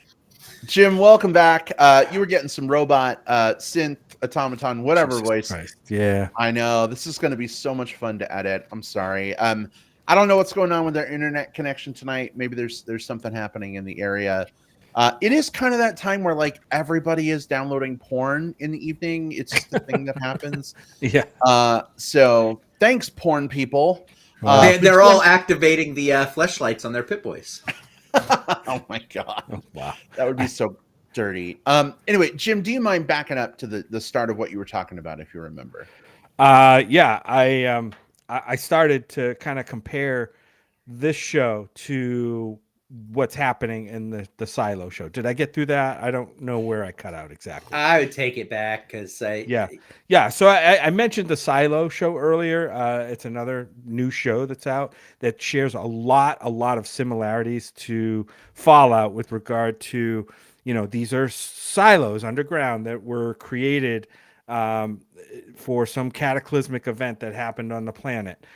Jim, welcome back. You were getting some robot, synth, automaton, whatever Jesus voice. Christ. Yeah. I know. This is going to be so much fun to edit. I'm sorry. I don't know what's going on with their internet connection tonight. Maybe there's something happening in the area. It is kind of that time where like everybody is downloading porn in the evening. It's just the thing that happens. Yeah. So thanks, porn people. They're all activating the fleshlights on their Pip-Boys. Oh my god! Oh, wow, that would be so dirty. Anyway, Jim, do you mind backing up to the start of what you were talking about, if you remember? Yeah, I started to kind of compare this show to what's happening in the Silo show. Did I get through that? I don't know where I cut out exactly. I would take it back because yeah. So I mentioned the Silo show earlier. It's another new show that's out that shares a lot of similarities to Fallout with regard to, these are silos underground that were created for some cataclysmic event that happened on the planet.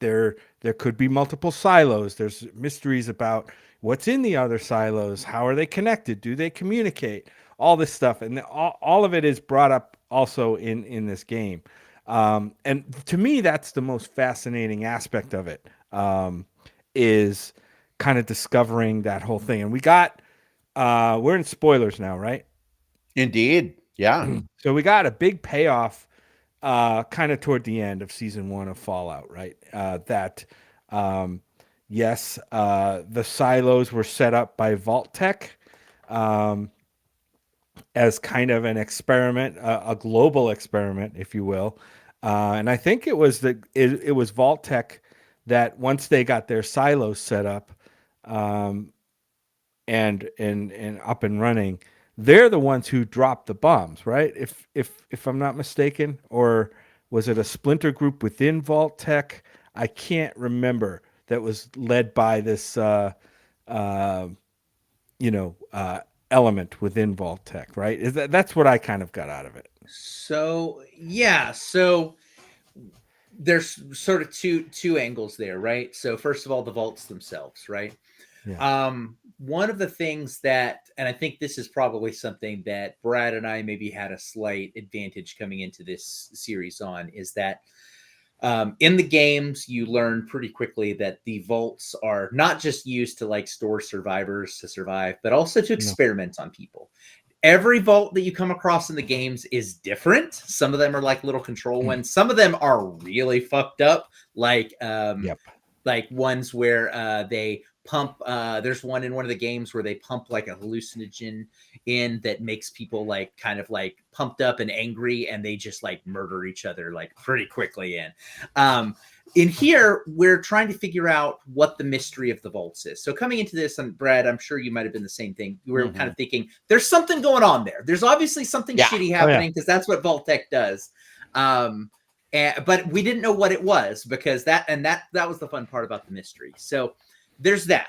There could be multiple silos. There's mysteries about what's in the other silos. How are they connected? Do they communicate? All this stuff, and all of it is brought up also in this game. And to me, that's the most fascinating aspect of it, is kind of discovering that whole thing. And we got we're in spoilers now, right? Indeed. Yeah. So we got a big payoff kind of toward the end of season 1 of Fallout, right? Yes, the silos were set up by Vault Tech as kind of an experiment, a global experiment, if you will. And I think it was it was Vault Tech that once they got their silos set up and up and running, they're the ones who dropped the bombs, right? If I'm not mistaken, or was it a splinter group within Vault Tech? I can't remember. That was led by this, element within Vault Tech, right? That's what I kind of got out of it. So yeah, so there's sort of two angles there, right? So first of all, the vaults themselves, right? Yeah. One of the things that, and I think this is probably something that Brad and I maybe had a slight advantage coming into this series on, is that in the games, you learn pretty quickly that the vaults are not just used to like store survivors to survive, but also to experiment on people. Every vault that you come across in the games is different. Some of them are like little control ones. Some of them are really fucked up, like like ones where they pump. There's one in one of the games where they pump like a hallucinogen in that makes people like kind of like pumped up and angry, and they just like murder each other like pretty quickly. In here, we're trying to figure out what the mystery of the vaults is. So coming into this, and Brad, I'm sure you might have been the same thing. You were kind of thinking there's something going on there. There's obviously something shitty happening because that's what Vault Tech does. but we didn't know what it was because that was the fun part about the mystery. So there's that.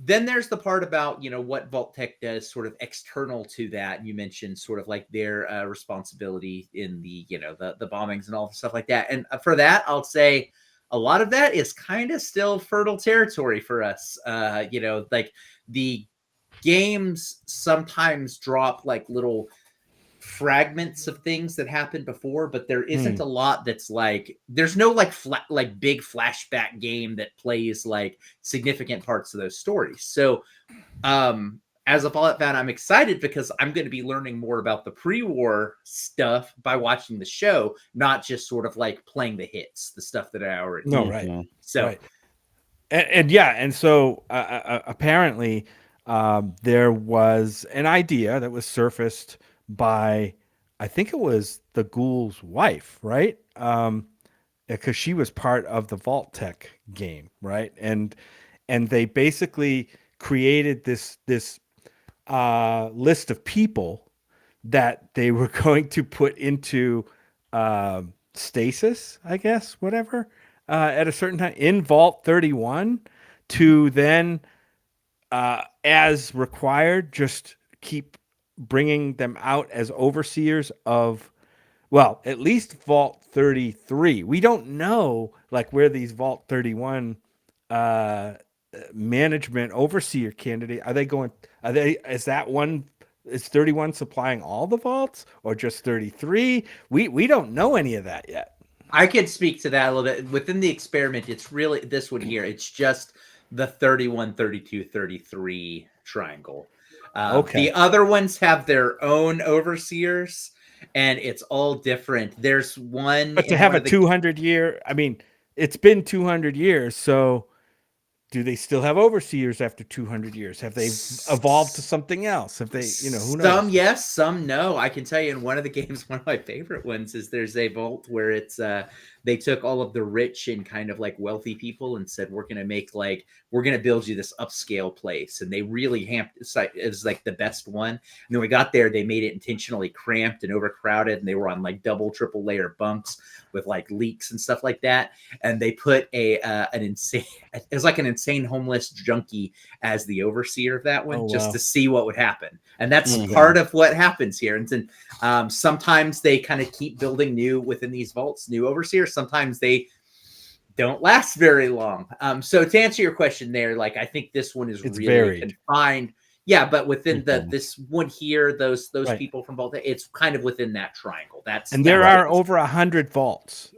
Then there's the part about, what Vault Tech does sort of external to that. You mentioned sort of like their responsibility in the, the bombings and all the stuff like that. And for that, I'll say a lot of that is kind of still fertile territory for us. Like the games sometimes drop like little fragments of things that happened before, but there isn't a lot that's like, there's no like big flashback game that plays like significant parts of those stories. So as a Fallout fan, I'm excited because I'm going to be learning more about the pre-war stuff by watching the show, not just sort of like playing the hits, the stuff that I already No, know. right. So right. And so apparently there was an idea that was surfaced by, I think it was the ghoul's wife, right? Because she was part of the Vault Tech game, right? And they basically created this list of people that they were going to put into stasis, I guess, whatever, at a certain time in Vault 31 to then, as required, just keep bringing them out as overseers of, well, at least Vault 33. We don't know like where these Vault 31 management overseer candidate is that one, is 31 supplying all the vaults or just 33? We don't know any of that yet. I could speak to that a little bit. Within the experiment, it's really this one here. It's just the 31, 32, 33 triangle. Okay. The other ones have their own overseers, and it's all different. There's one. But to have a 200-year, I mean, it's been 200 years, so do they still have overseers after 200 years? Have they evolved to something else? Have they, who knows? Some yes, some no. I can tell you in one of the games, one of my favorite ones is there's a vault where it's they took all of the rich and kind of like wealthy people and said, we're going to build you this upscale place. And they really it was like the best one. And then we got there, they made it intentionally cramped and overcrowded. And they were on like double, triple layer bunks with like leaks and stuff like that. And they put it was like an insane homeless junkie as the overseer of that one, just to see what would happen. And that's part of what happens here. And then sometimes they kind of keep building new within these vaults, new overseers. Sometimes they don't last very long. So to answer your question there, like I think this one is it's really varied. Confined. Yeah, but within this one here, those right. people from Vault, it's kind of within that triangle. There are over 100 vaults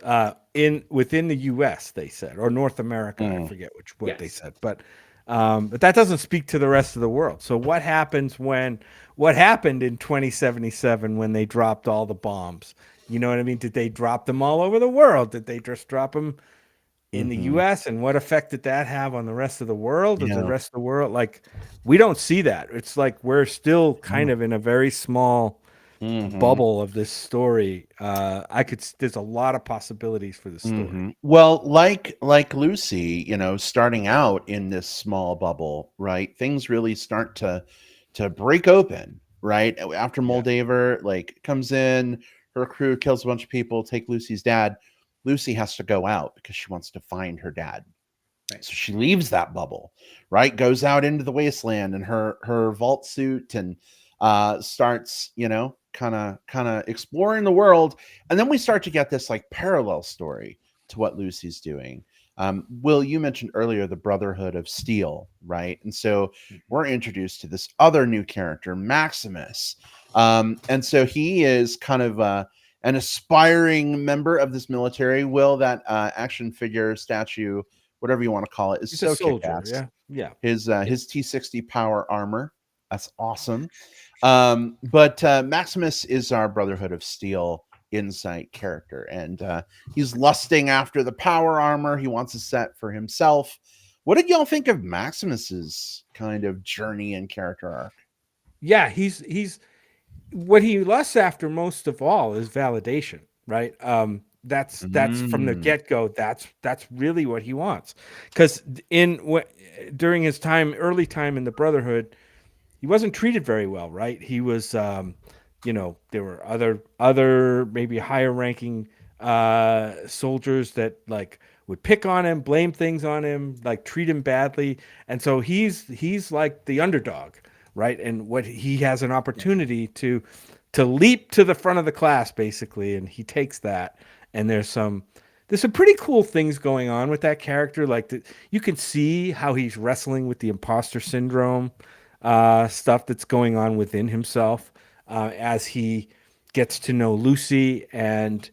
within the U.S. They said, or North America. I forget what they said, but that doesn't speak to the rest of the world. So what happened in 2077 when they dropped all the bombs? You know what I mean? Did they drop them all over the world? Did they just drop them in the U.S.? And what effect did that have on the rest of the world? Is the rest of the world like, we don't see that. It's like we're still kind of in a very small bubble of this story. There's a lot of possibilities for this story. Well, like Lucy, starting out in this small bubble, right? Things really start to break open, right? After Moldaver like comes in, her crew kills a bunch of people, take Lucy's dad. Lucy has to go out because she wants to find her dad. Right. So she leaves that bubble, right? Goes out into the wasteland in her vault suit and starts, kind of exploring the world. And then we start to get this like parallel story to what Lucy's doing. Will, you mentioned earlier the Brotherhood of Steel, right? And so we're introduced to this other new character, Maximus. And so he is kind of an aspiring member of this military. Will, that action figure statue, whatever you want to call it, is so kick-ass. Yeah. His T60 power armor, that's awesome. But Maximus is our Brotherhood of Steel insight character, and he's lusting after the power armor. He wants a set for himself. What did y'all think of Maximus's kind of journey and character arc? Yeah, he's what he lusts after most of all is validation, right? That's from the get-go. That's really what he wants. Because during his early time in the Brotherhood, he wasn't treated very well, right? He was, there were other maybe higher ranking soldiers that like would pick on him, blame things on him, like treat him badly. And so he's like the underdog, right? And what he has an opportunity to leap to the front of the class basically, and he takes that. And there's some pretty cool things going on with that character. Like you can see how he's wrestling with the imposter syndrome stuff that's going on within himself as he gets to know Lucy. And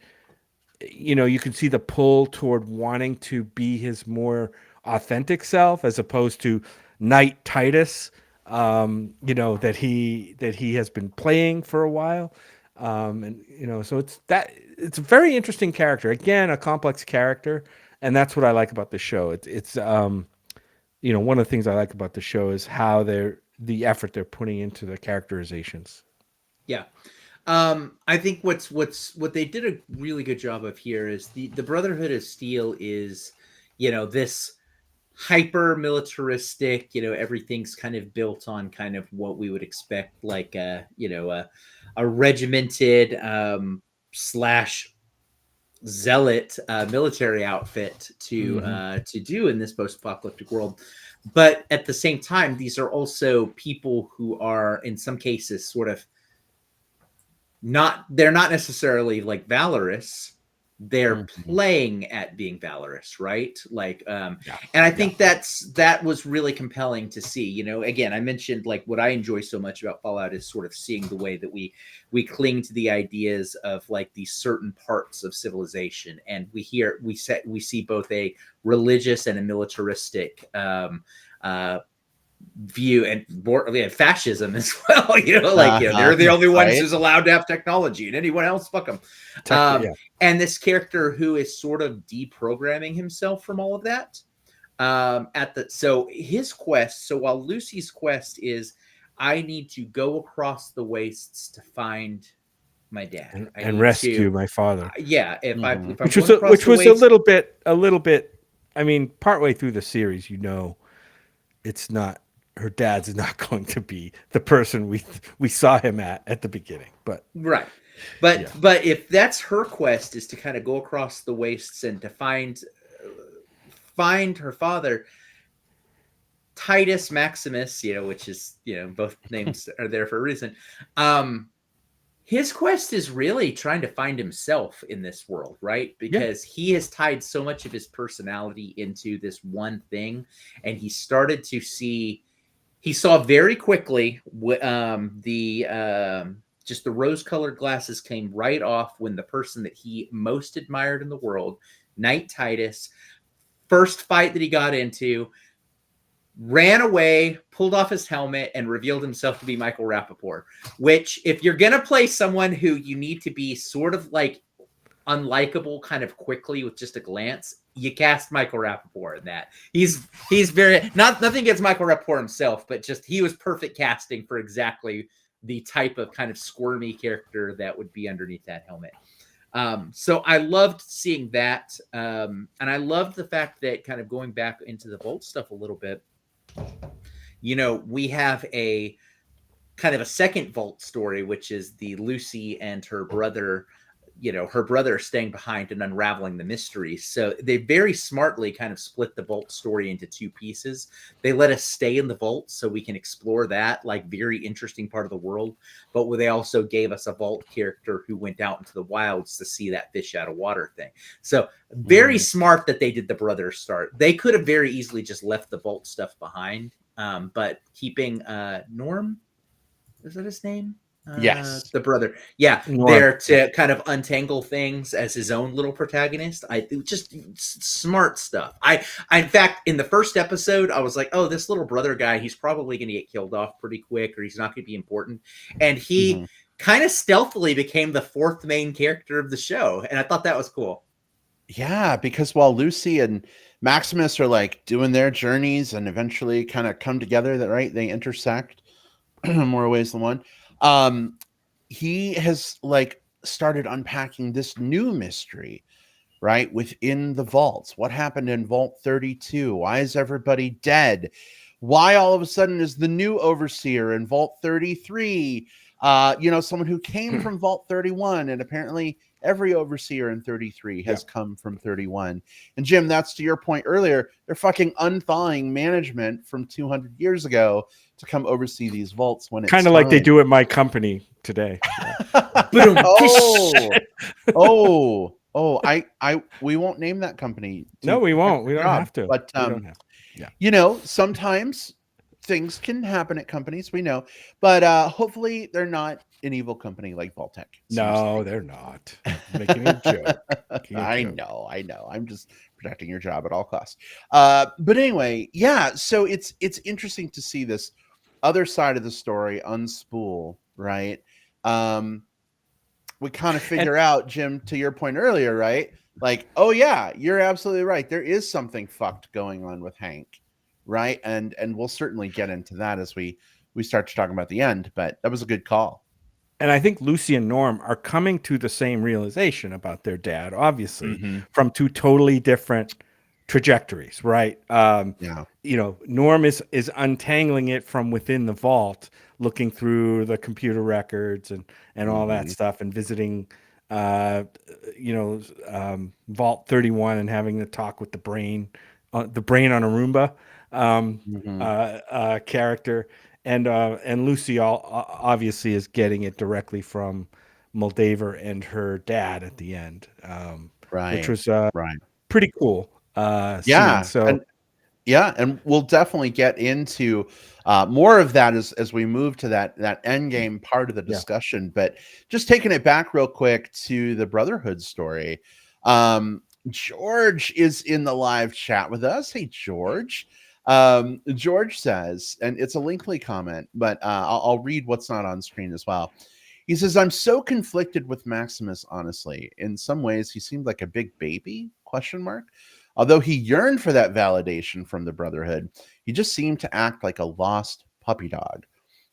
you can see the pull toward wanting to be his more authentic self as opposed to Knight Titus, that he has been playing for a while. And so it's a very interesting character. Again, a complex character, and that's what I like about the show. It's one of the things I like about the show is how the effort they're putting into the characterizations. Yeah. I think what they did a really good job of here is the Brotherhood of Steel is, this hyper militaristic, everything's kind of built on kind of what we would expect, like a regimented slash zealot military outfit to do in this post-apocalyptic world. But at the same time, these are also people who are in some cases sort of they're not necessarily like valorous. They're playing at being valorous, right? Like, and I think that was really compelling to see. Again, I mentioned like what I enjoy so much about Fallout is sort of seeing the way that we cling to the ideas of like these certain parts of civilization, and we see both a religious and a militaristic view, and fascism as well. They're the only ones who's allowed to have technology, and anyone else, fuck them. And this character who is sort of deprogramming himself from all of that. So his quest. So while Lucy's quest is, I need to go across the wastes to find my dad and rescue my father. Which was a little bit. I mean, partway through the series, it's not. Her dad's not going to be the person we saw him at the beginning, but right. But if that's her quest, is to kind of go across the wastes and to find her father, Titus Maximus, which is, both names are there for a reason. His quest is really trying to find himself in this world, right? Because he has tied so much of his personality into this one thing, and he started to see. He saw very quickly just the rose-colored glasses came right off when the person that he most admired in the world, Knight Titus, first fight that he got into, ran away, pulled off his helmet, and revealed himself to be Michael Rapaport. Which, if you're going to play someone who you need to be sort of like unlikable kind of quickly with just a glance, you cast Michael Rapaport in that. He's very nothing against Michael Rapaport himself, but just he was perfect casting for exactly the type of kind of squirmy character that would be underneath that helmet. So I loved seeing that. And I loved the fact that, kind of going back into the Vault stuff a little bit, we have a kind of a second Vault story, which is the Lucy and her brother, her brother staying behind and unraveling the mysteries. So they very smartly kind of split the Vault story into two pieces. They let us stay in the Vault so we can explore that like very interesting part of the world. But they also gave us a Vault character who went out into the wilds to see that fish out of water thing. So very smart that they did the brother start. They could have very easily just left the Vault stuff behind. But keeping Norm, is that his name? Yes, the brother. There to kind of untangle things as his own little protagonist. Just smart stuff. In fact, in the first episode, I was like, oh, this little brother guy, he's probably going to get killed off pretty quick, or he's not going to be important. And he kind of stealthily became the fourth main character of the show, and I thought that was cool. Yeah, because while Lucy and Maximus are like doing their journeys and eventually kind of come together, they intersect more ways than one. He has like started unpacking this new mystery, right? Within the vaults. What happened in Vault 32? Why is everybody dead? Why all of a sudden is the new overseer in Vault 33, someone who came from Vault 31 and apparently every overseer in 33 has Yeah. come from 31. And Jim, that's to your point earlier. They're fucking unthawing management from 200 years ago to come oversee these vaults when it's Kind of like they time. do at my company today. Yeah. We won't name that company No, to we protect won't. the We don't job, have to. but We don't have. Yeah. you know, sometimes things can happen at companies, we know, but hopefully they're not an evil company like Vaultec. No, they're not. Making a joke. I know. I'm just protecting your job at all costs. But anyway, yeah. So it's interesting to see this other side of the story unspool, right? We kind of figure out, Jim, to your point earlier, right? Like, oh yeah, you're absolutely right. There is something fucked going on with Hank, right? And we'll certainly get into that as we start to talk about the end. But that was a good call. And I think Lucy and Norm are coming to the same realization about their dad, obviously, from two totally different trajectories, right? Yeah. You know, Norm is untangling it from within the vault, looking through the computer records and all that stuff, and visiting, you know, Vault 31 and having the talk with the brain on a Roomba character. And Lucy obviously is getting it directly from Moldaver and her dad at the end, which was Right. pretty cool scene. Yeah. So And we'll definitely get into more of that as we move to that end game part of the yeah, discussion. But just taking it back real quick to the Brotherhood story. George is in the live chat with us. Hey, George. George says, and it's a lengthy comment, but I'll read what's not on screen as well. He says, "I'm so conflicted with Maximus, honestly. In some ways, he seemed like a big baby, question mark. Although he yearned for that validation from the Brotherhood, he just seemed to act like a lost puppy dog.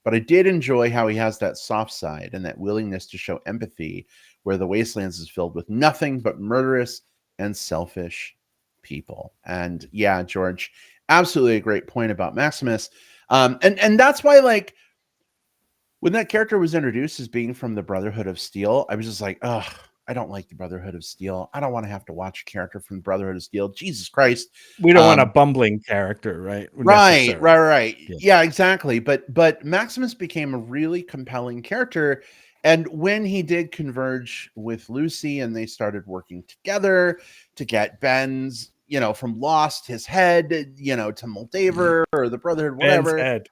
But I did enjoy how he has that soft side and that willingness to show empathy where the Wastelands is filled with nothing but murderous and selfish people." And yeah, George, absolutely a great point about Maximus. And that's why, like, when that character was introduced as being from the Brotherhood of Steel, I was just like, oh, I don't like the Brotherhood of Steel. I don't want to have to watch a character from the Brotherhood of Steel. Jesus Christ. we don't want a bumbling character, right? Right. Yeah. Yeah, exactly. But Maximus became a really compelling character. And when he did converge with Lucy and they started working together to get Ben's, you know, from Lost, his head, you know, to Moldaver or the Brotherhood, Ben's whatever. head.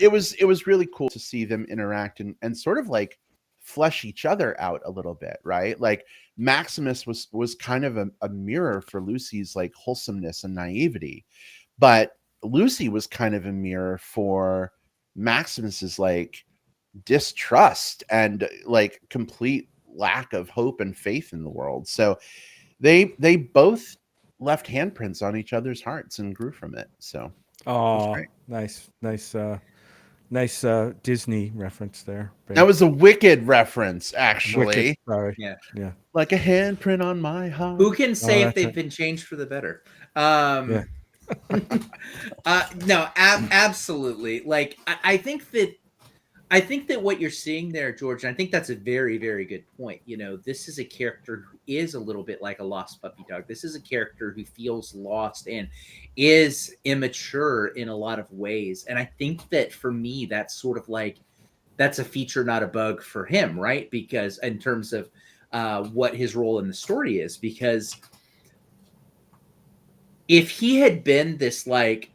It was really cool to see them interact and sort of like flesh each other out a little bit, right? Like Maximus was kind of a mirror for Lucy's like wholesomeness and naivety, but Lucy was kind of a mirror for Maximus's like distrust and like complete lack of hope and faith in the world. So they both left handprints on each other's hearts and grew from it. So that's Oh, great. nice Disney reference there. That was a Wicked reference, actually. Wicked. Sorry. Yeah. Yeah. Like a handprint on my heart. Who can say if that's they've it. been changed for the better? Yeah. No, absolutely. Like I think that what you're seeing there, George, and I think that's a very, very good point. You know, this is a character who is a little bit like a lost puppy dog. This is a character who feels lost and is immature in a lot of ways. And I think that for me, that's sort of like that's a feature, not a bug for him, right? Because in terms of what his role in the story is, because if he had been this like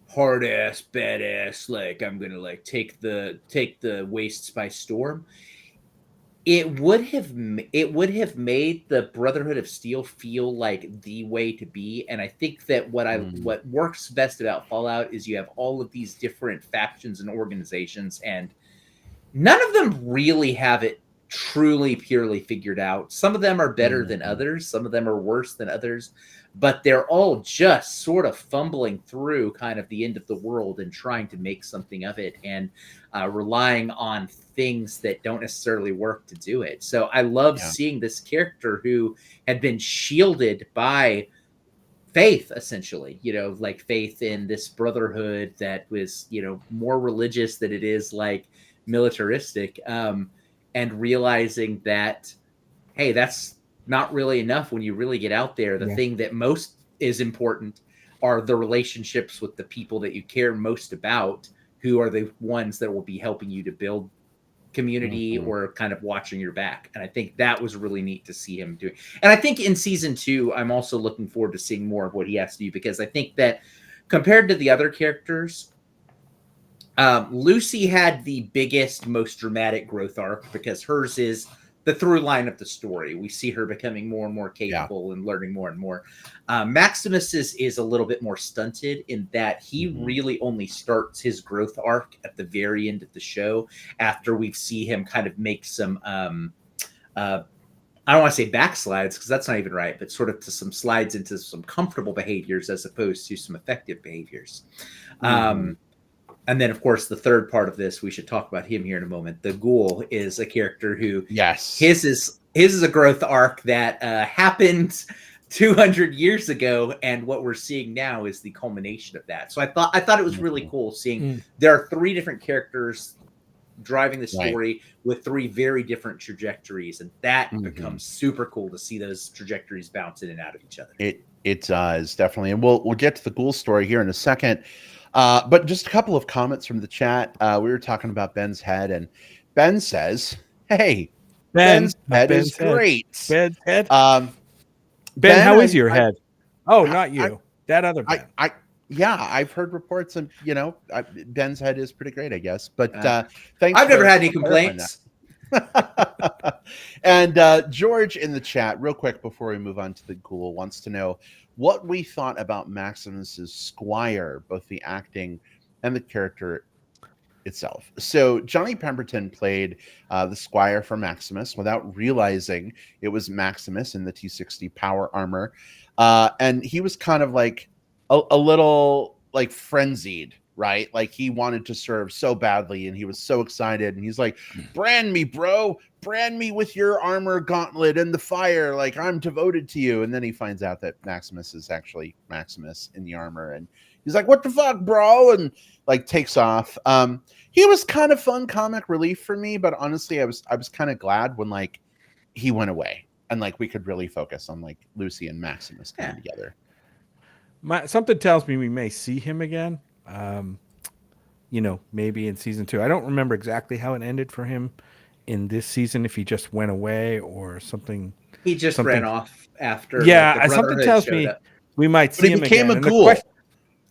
hard ass badass, like I'm gonna like take the wastes by storm, it would have made the Brotherhood of Steel feel like the way to be. And I think that what works best about Fallout is you have all of these different factions and organizations, and none of them really have it truly purely figured out. Some of them are better than others, some of them are worse than others, but they're all just sort of fumbling through kind of the end of the world and trying to make something of it, and relying on things that don't necessarily work to do it. So I love seeing this character who had been shielded by faith, essentially, you know, like faith in this brotherhood that was, you know, more religious than it is like militaristic, and realizing that, hey, that's not really enough when you really get out there. The thing that most is important are the relationships with the people that you care most about, who are the ones that will be helping you to build community or kind of watching your back. And I think that was really neat to see him doing. And I think in season 2, I'm also looking forward to seeing more of what he has to do, because I think that compared to the other characters, Lucy had the biggest, most dramatic growth arc, because hers is the through line of the story. We see her becoming more and more capable and learning more and more. Maximus is a little bit more stunted in that he really only starts his growth arc at the very end of the show, after we see him kind of make some I don't want to say backslides, because that's not even right, but sort of to some slides into some comfortable behaviors as opposed to some effective behaviors. And then, of course, the third part of this, we should talk about him here in a moment. The Ghoul is a character who, his is a growth arc that happened 200 years ago, and what we're seeing now is the culmination of that. So I thought it was really cool seeing there are 3 different characters driving the story with 3 very different trajectories, and that becomes super cool to see those trajectories bounce in and out of each other. It does, definitely, and we'll get to the Ghoul story here in a second. But just a couple of comments from the chat. We were talking about Ben's head, and Ben says, "Hey, Ben's head is great." Ben's head. Ben, how is your head? Oh, not you. That other Ben. Yeah, I've heard reports, and Ben's head is pretty great, I guess. But thanks. I've never had any complaints. And George in the chat, real quick before we move on to the Ghoul, wants to know what we thought about Maximus's squire, both the acting and the character itself. So Johnny Pemberton played the squire for Maximus without realizing it was Maximus in the T60 power armor, and he was kind of like a little like frenzied, right? Like he wanted to serve so badly, and he was so excited, and he's like, "Brand me, bro! Brand me with your armor gauntlet and the fire! Like I'm devoted to you." And then he finds out that Maximus is actually Maximus in the armor, and he's like, "What the fuck, bro?" And like takes off. He was kind of fun comic relief for me, but honestly, I was kind of glad when like he went away and like we could really focus on like Lucy and Maximus coming together. Something tells me we may see him again. Maybe in season 2. I don't remember exactly how it ended for him in this season, if he just went away or something. He just ran off after. Yeah, something tells me we might see him again. He became a ghoul.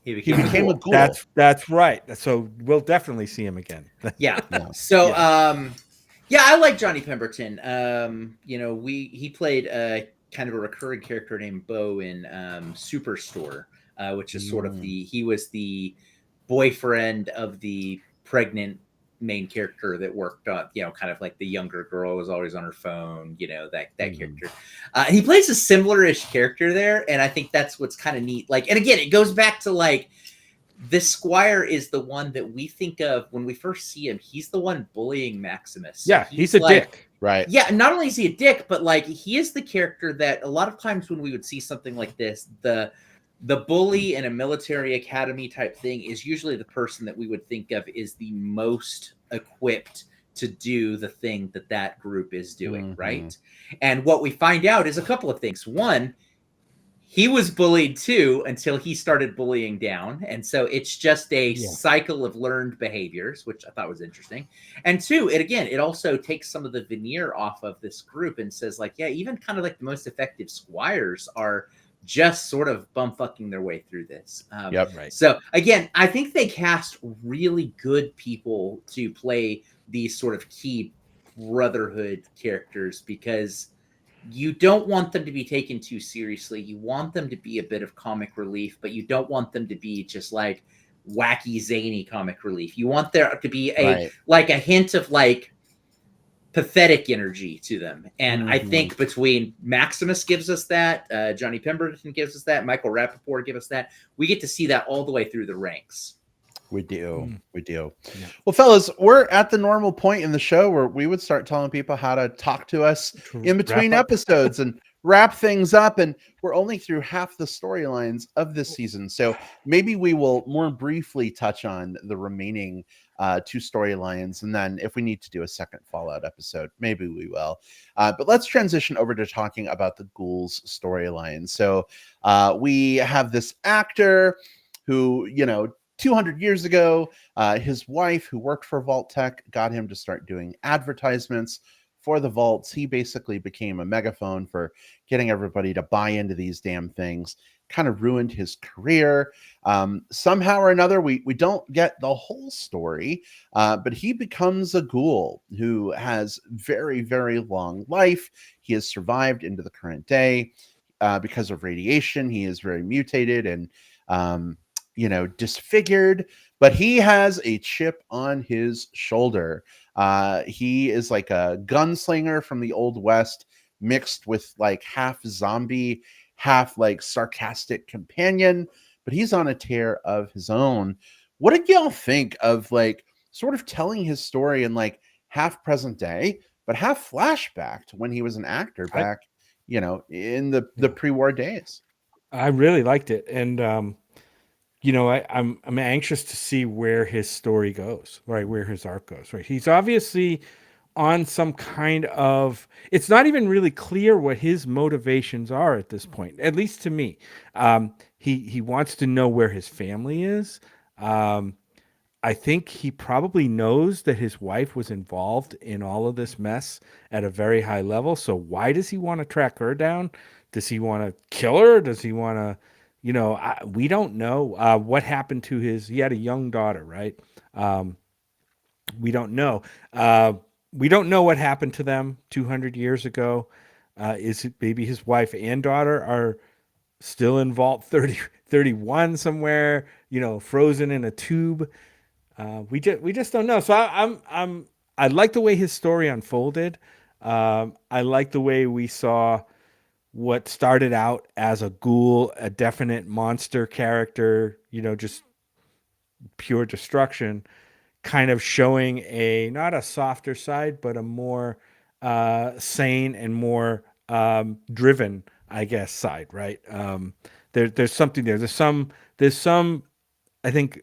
He became a ghoul. That's right. So we'll definitely see him again. Yeah. So I like Johnny Pemberton. He played kind of a recurring character named Bo in Superstore, which is sort of he was the boyfriend of the pregnant main character that worked on, kind of like the younger girl was always on her phone, that character. He plays a similar-ish character there, and I think that's what's kind of neat. Like, and again, it goes back to like the squire is the one that we think of when we first see him. He's the one bullying Maximus. Yeah, he's a dick. Right. Yeah, not only is he a dick, but like he is the character that a lot of times when we would see something like this, the bully in a military academy type thing is usually the person that we would think of is the most equipped to do the thing that group is doing, right? And what we find out is a couple of things. One, he was bullied too until he started bullying down. And so it's just a cycle of learned behaviors, which I thought was interesting. And 2, it also takes some of the veneer off of this group and says like, yeah, even kind of like the most effective squires are just sort of bumfucking their way through this. Right. So again, I think they cast really good people to play these sort of key brotherhood characters, because you don't want them to be taken too seriously. You want them to be a bit of comic relief, but you don't want them to be just like wacky, zany comic relief. You want there to be a hint of like pathetic energy to them. And I think between Maximus gives us that, Johnny Pemberton gives us that, Michael Rappaport gives us that, we get to see that all the way through the ranks. We do. Yeah. Well, fellas, we're at the normal point in the show where we would start telling people how to talk to us in between episodes. And wrap things up, and we're only through half the storylines of this season. So maybe we will more briefly touch on the remaining two storylines. And then if we need to do a second Fallout episode, maybe we will. But let's transition over to talking about the Ghouls storyline. So we have this actor who, 200 years ago, his wife, who worked for Vault Tech, got him to start doing advertisements for the vaults. He basically became a megaphone for getting everybody to buy into these damn things. Kind of ruined his career. Somehow or another, we don't get the whole story, but he becomes a ghoul who has very, very long life. He has survived into the current day because of radiation. He is very mutated and disfigured, but he has a chip on his shoulder. He is like a gunslinger from the Old West mixed with like half zombie, half like sarcastic companion, but he's on a tear of his own. What did y'all think of like sort of telling his story in like half present day, but half flashback to when he was an actor back, in the pre-war days? I really liked it. And, I'm anxious to see where his story goes, right? Where his arc goes, right? He's obviously on some kind of, it's not even really clear what his motivations are at this point, at least to me. He wants to know where his family is. I think he probably knows that his wife was involved in all of this mess at a very high level. So why does he want to track her down? Does he want to kill her? Does he want to, we don't know what happened to he had a young daughter, right? We don't know. We don't know what happened to them 200 years ago. Is it maybe his wife and daughter are still in Vault 31 somewhere, frozen in a tube? We just don't know. So I like the way his story unfolded. I like the way we saw what started out as a ghoul, a definite monster character, just pure destruction, kind of showing not a softer side, but a more sane and more driven, I guess, side, right? There's something there. There's some, I think,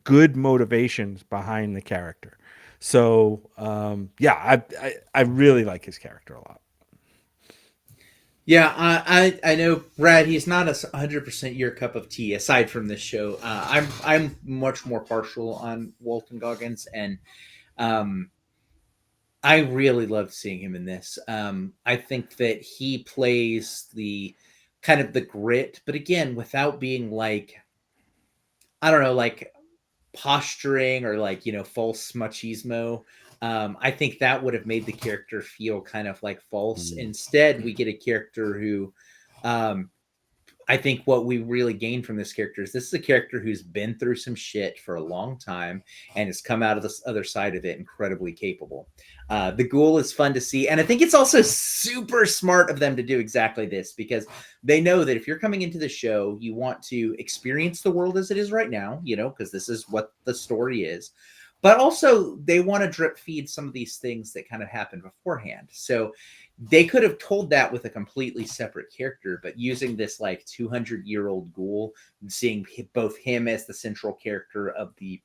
good motivations behind the character. So I really like his character a lot. Yeah, I know, Brad. He's not 100% your cup of tea. Aside from this show, I'm much more partial on Walton Goggins, and I really loved seeing him in this. I think that he plays the kind of the grit, but again, without being like, I don't know, like posturing or like false machismo. I think that would have made the character feel kind of like false. Instead, we get a character who, I think what we really gain from this character is this is a character who's been through some shit for a long time and has come out of the other side of it incredibly capable. The ghoul is fun to see. And I think it's also super smart of them to do exactly this, because they know that if you're coming into the show, you want to experience the world as it is right now, because this is what the story is. But also they want to drip feed some of these things that kind of happened beforehand. So they could have told that with a completely separate character, but using this like 200-year-old ghoul, seeing both him as the central character of the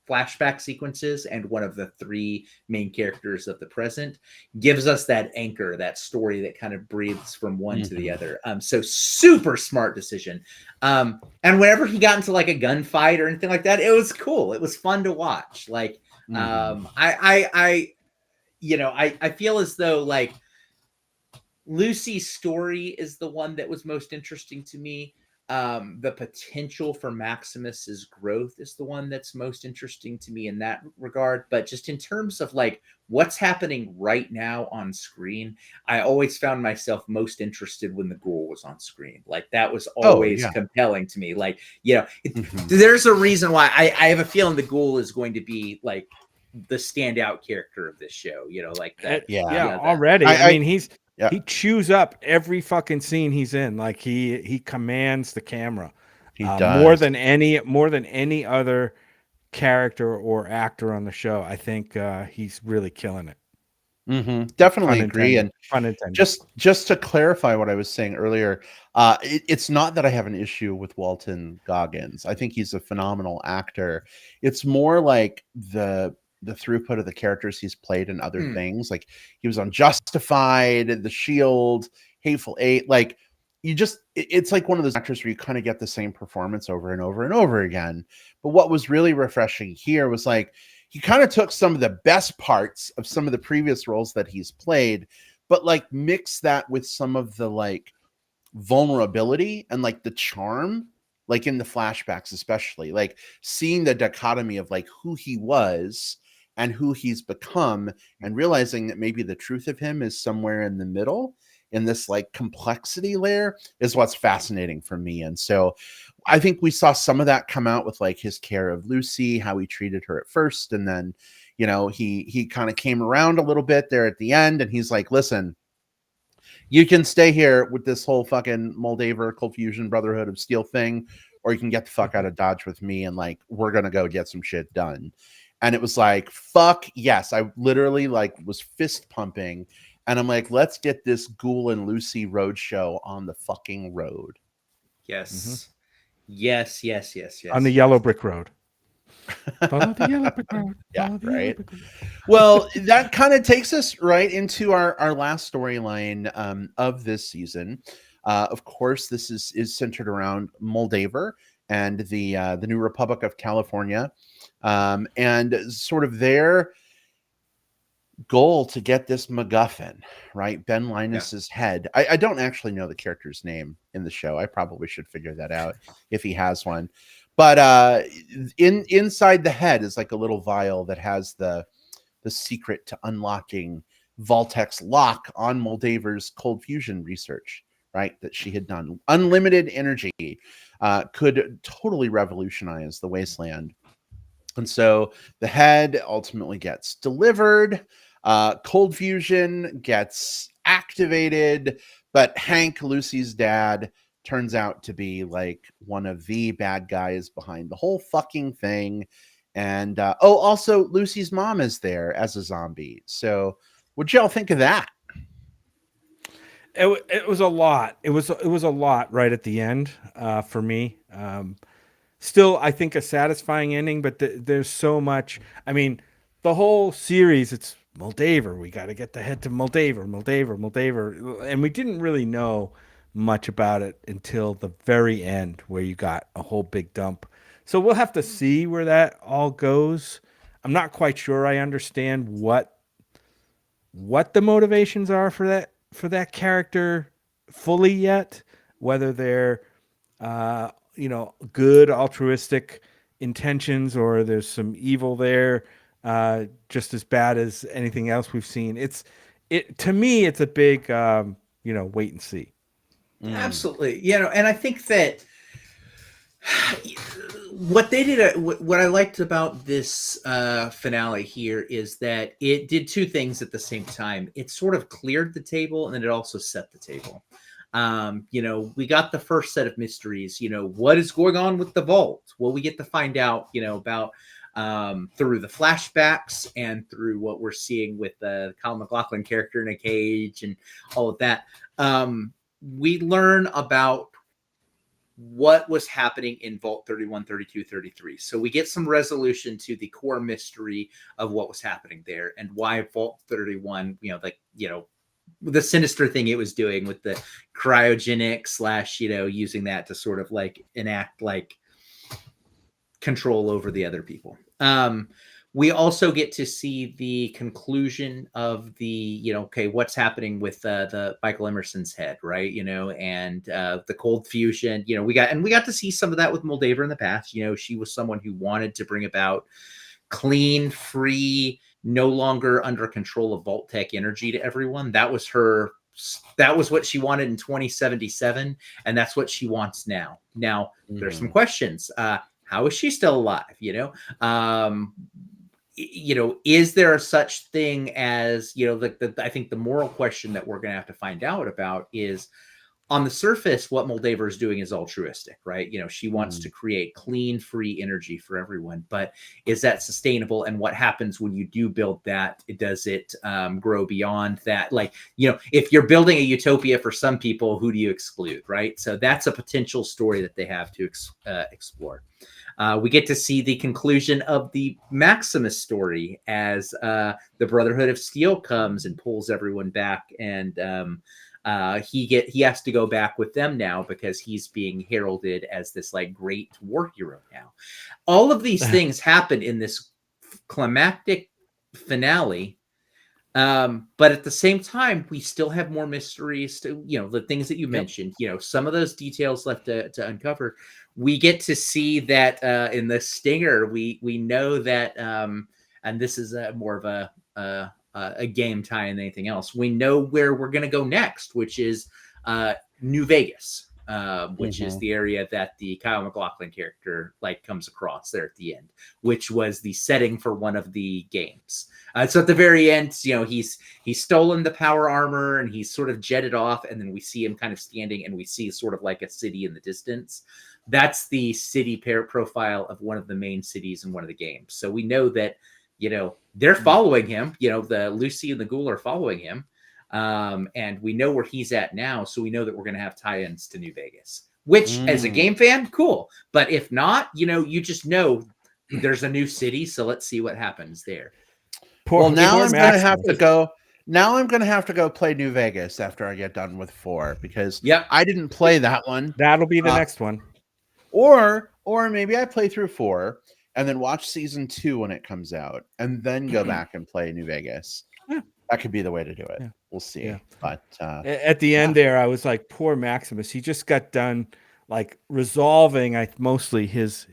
flashback sequences and one of the three main characters of the present, gives us that anchor, that story that kind of breathes from one to the other. So super smart decision. And whenever he got into like a gunfight or anything like that, it was cool. It was fun to watch. Like, I feel as though like Lucy's story is the one that was most interesting to me. The potential for Maximus's growth is the one that's most interesting to me in that regard. But just in terms of like what's happening right now on screen, I always found myself most interested when the ghoul was on screen. Like that was always compelling to me. Like, there's a reason why I have a feeling the ghoul is going to be like the standout character of this show, like that. Already. I mean, he chews up every fucking scene he's in. Like he commands the camera. He does. More than any other character or actor on the show. I think he's really killing it. Definitely Pun agree. intended. And Pun intended. just to clarify what I was saying earlier, it's not that I have an issue with Walton Goggins. I think he's a phenomenal actor. It's more like the throughput of the characters he's played in other things. Like he was on Justified, The Shield, Hateful Eight. Like it's like one of those actors where you kind of get the same performance over and over and over again. But what was really refreshing here was like he kind of took some of the best parts of some of the previous roles that he's played, but like mix that with some of the like vulnerability and like the charm, like in the flashbacks, especially like seeing the dichotomy of like who he was and who he's become, and realizing that maybe the truth of him is somewhere in the middle in this like complexity layer is what's fascinating for me. And so I think we saw some of that come out with like his care of Lucy, how he treated her at first, and then he kind of came around a little bit there at the end, and he's like, listen, you can stay here with this whole fucking Moldaver Cold Fusion Brotherhood of Steel thing, or you can get the fuck out of Dodge with me, and like we're gonna go get some shit done. And it was like, fuck yes. I literally like was fist pumping, and I'm like, let's get this Ghoul and Lucy roadshow on the fucking road. Yes. Yes. On the yellow brick road. Follow the yellow brick road. Yeah, Follow the right. yellow brick road. Well, that kind of takes us right into our last storyline of this season. Of course, this is centered around Moldaver and the New Republic of California, and sort of their goal to get this MacGuffin, right? Ben Linus's head. I don't actually know the character's name in the show. I probably should figure that out if he has one. But inside the head is like a little vial that has the secret to unlocking Vault-Tec's lock on Moldaver's cold fusion research, right? That she had done. Unlimited energy could totally revolutionize the wasteland. And so the head ultimately gets delivered. Cold fusion gets activated, but Hank, Lucy's dad, turns out to be like one of the bad guys behind the whole fucking thing. And also Lucy's mom is there as a zombie. So what'd y'all think of that? It was a lot. It was a lot right at the end for me. Still, I think a satisfying ending, but there's so much. I mean, the whole series, it's Moldaver. We got to get the head to Moldaver, and we didn't really know much about it until the very end, where you got a whole big dump. So we'll have to see where that all goes. I'm not quite sure I understand what the motivations are for that character fully yet. Whether they're good altruistic intentions, or there's some evil there, just as bad as anything else we've seen. To me, it's a big wait and see. Absolutely. And I think that what they did, what I liked about this finale here is that it did two things at the same time. It sort of cleared the table, and then it also set the table. We got the first set of mysteries. What is going on with the vault? Well, we get to find out, about through the flashbacks and through what we're seeing with the Colin McLaughlin character in a cage and all of that. We learn about what was happening in Vault 31, 32, 33. So we get some resolution to the core mystery of what was happening there and why Vault 31, the sinister thing it was doing with the cryogenic / using that to sort of like enact like control over the other people. We also get to see the conclusion of the, what's happening with the Michael Emerson's head, right? And the cold fusion, we got to see some of that with Moldaver in the past. She was someone who wanted to bring about clean, free, no longer under control of Vault-Tec energy to everyone. That was what she wanted in 2077, and that's what she wants now. Now, there's some questions. How is she still alive? Is there such thing as, I think the moral question that we're going to have to find out about is, on the surface, what Moldaver is doing is altruistic, right? She wants to create clean, free energy for everyone, but is that sustainable? And what happens when you do build that? Does it grow beyond that? Like, if you're building a utopia for some people, who do you exclude, right? So that's a potential story that they have to explore. We get to see the conclusion of the Maximus story as the Brotherhood of Steel comes and pulls everyone back, and he has to go back with them now because he's being heralded as this like great war hero now. All of these things happen in this climactic finale. But at the same time, we still have more mysteries to, the things that you mentioned, some of those details left to uncover. We get to see that in the stinger, we know that, and this is more of a game tie than anything else. We know where we're going to go next, which is New Vegas, which is the area that the Kyle MacLachlan character comes across there at the end, which was the setting for one of the games. So at the very end, he's stolen the power armor and he's sort of jetted off, and then we see him kind of standing, and we see sort of like a city in the distance. That's the city profile of one of the main cities in one of the games. So we know that they're following him. The Lucy and the Ghoul are following him. And we know where he's at now. So we know that we're going to have tie-ins to New Vegas, which as a game fan, cool. But if not, you just know there's a new city. So let's see what happens there. Now I'm going to have to go. Now I'm going to have to go play New Vegas after I get done with 4, because I didn't play that one. That'll be the next one. Or maybe I play through 4 and then watch season 2 when it comes out, and then go back and play New Vegas. Yeah. That could be the way to do it. Yeah. We'll see. Yeah. But at the end there, I was like, poor Maximus. He just got done resolving mostly his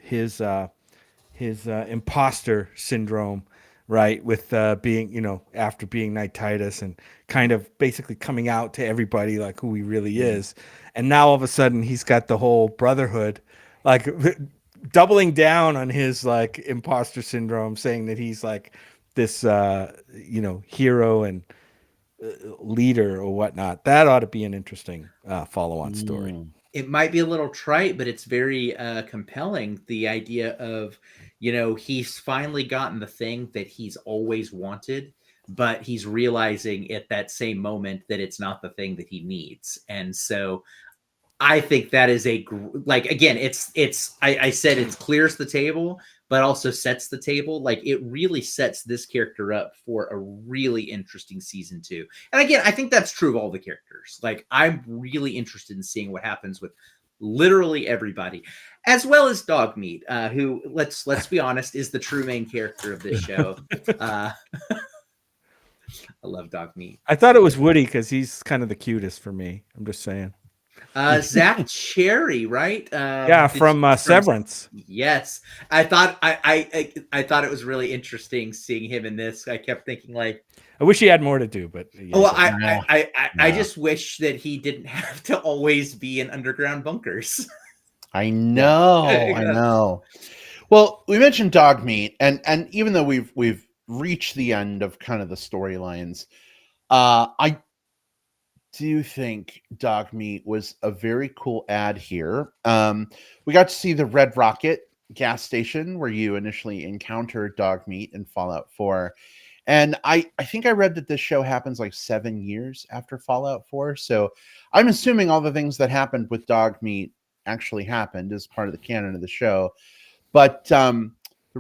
imposter syndrome, right? With being, after being Knight Titus and kind of basically coming out to everybody like who he really is. And now all of a sudden he's got the whole Brotherhood doubling down on his imposter syndrome, saying that he's this hero and leader or whatnot. That ought to be an interesting follow-on story. It might be a little trite, but it's very compelling. The idea of he's finally gotten the thing that he's always wanted, but he's realizing at that same moment that it's not the thing that he needs. And so I think that is again, I said it clears the table, but also sets the table. It really sets this character up for a really interesting season 2. And again, I think that's true of all the characters. I'm really interested in seeing what happens with literally everybody, as well as Dogmeat, who let's be honest, is the true main character of this show. I love Dogmeat. I thought it was Woody because he's kind of the cutest for me. I'm just saying. Zach Cherry, right? From Severance. Yes, I thought I thought it was really interesting seeing him in this. I kept thinking I wish he had more to do, but I just wish that he didn't have to always be in underground bunkers. I know. Well, we mentioned Dogmeat, and even though we've reached the end of kind of the storylines, I do think Dogmeat was a very cool ad here. We got to see the Red Rocket gas station where you initially encountered Dogmeat in Fallout 4. And I think I read that this show happens 7 years after Fallout 4. So I'm assuming all the things that happened with Dogmeat actually happened as part of the canon of the show. But the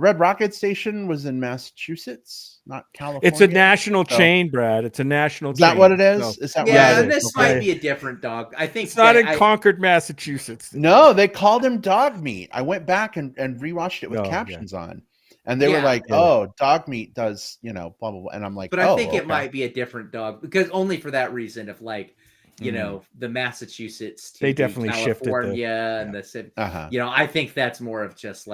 Red Rocket station was in Massachusetts, not California. It's a national chain, Brad. It's a national chain. Is that what it is? So, is that and this might be a different dog. I think it's not in Concord, Massachusetts. No, they called him Dogmeat. I went back and rewatched it with captions on. And they were like, oh, Dogmeat does, blah, blah, blah. And I'm like, but I think it might be a different dog, because only for that reason of the Massachusetts to they definitely California and the I think that's more of just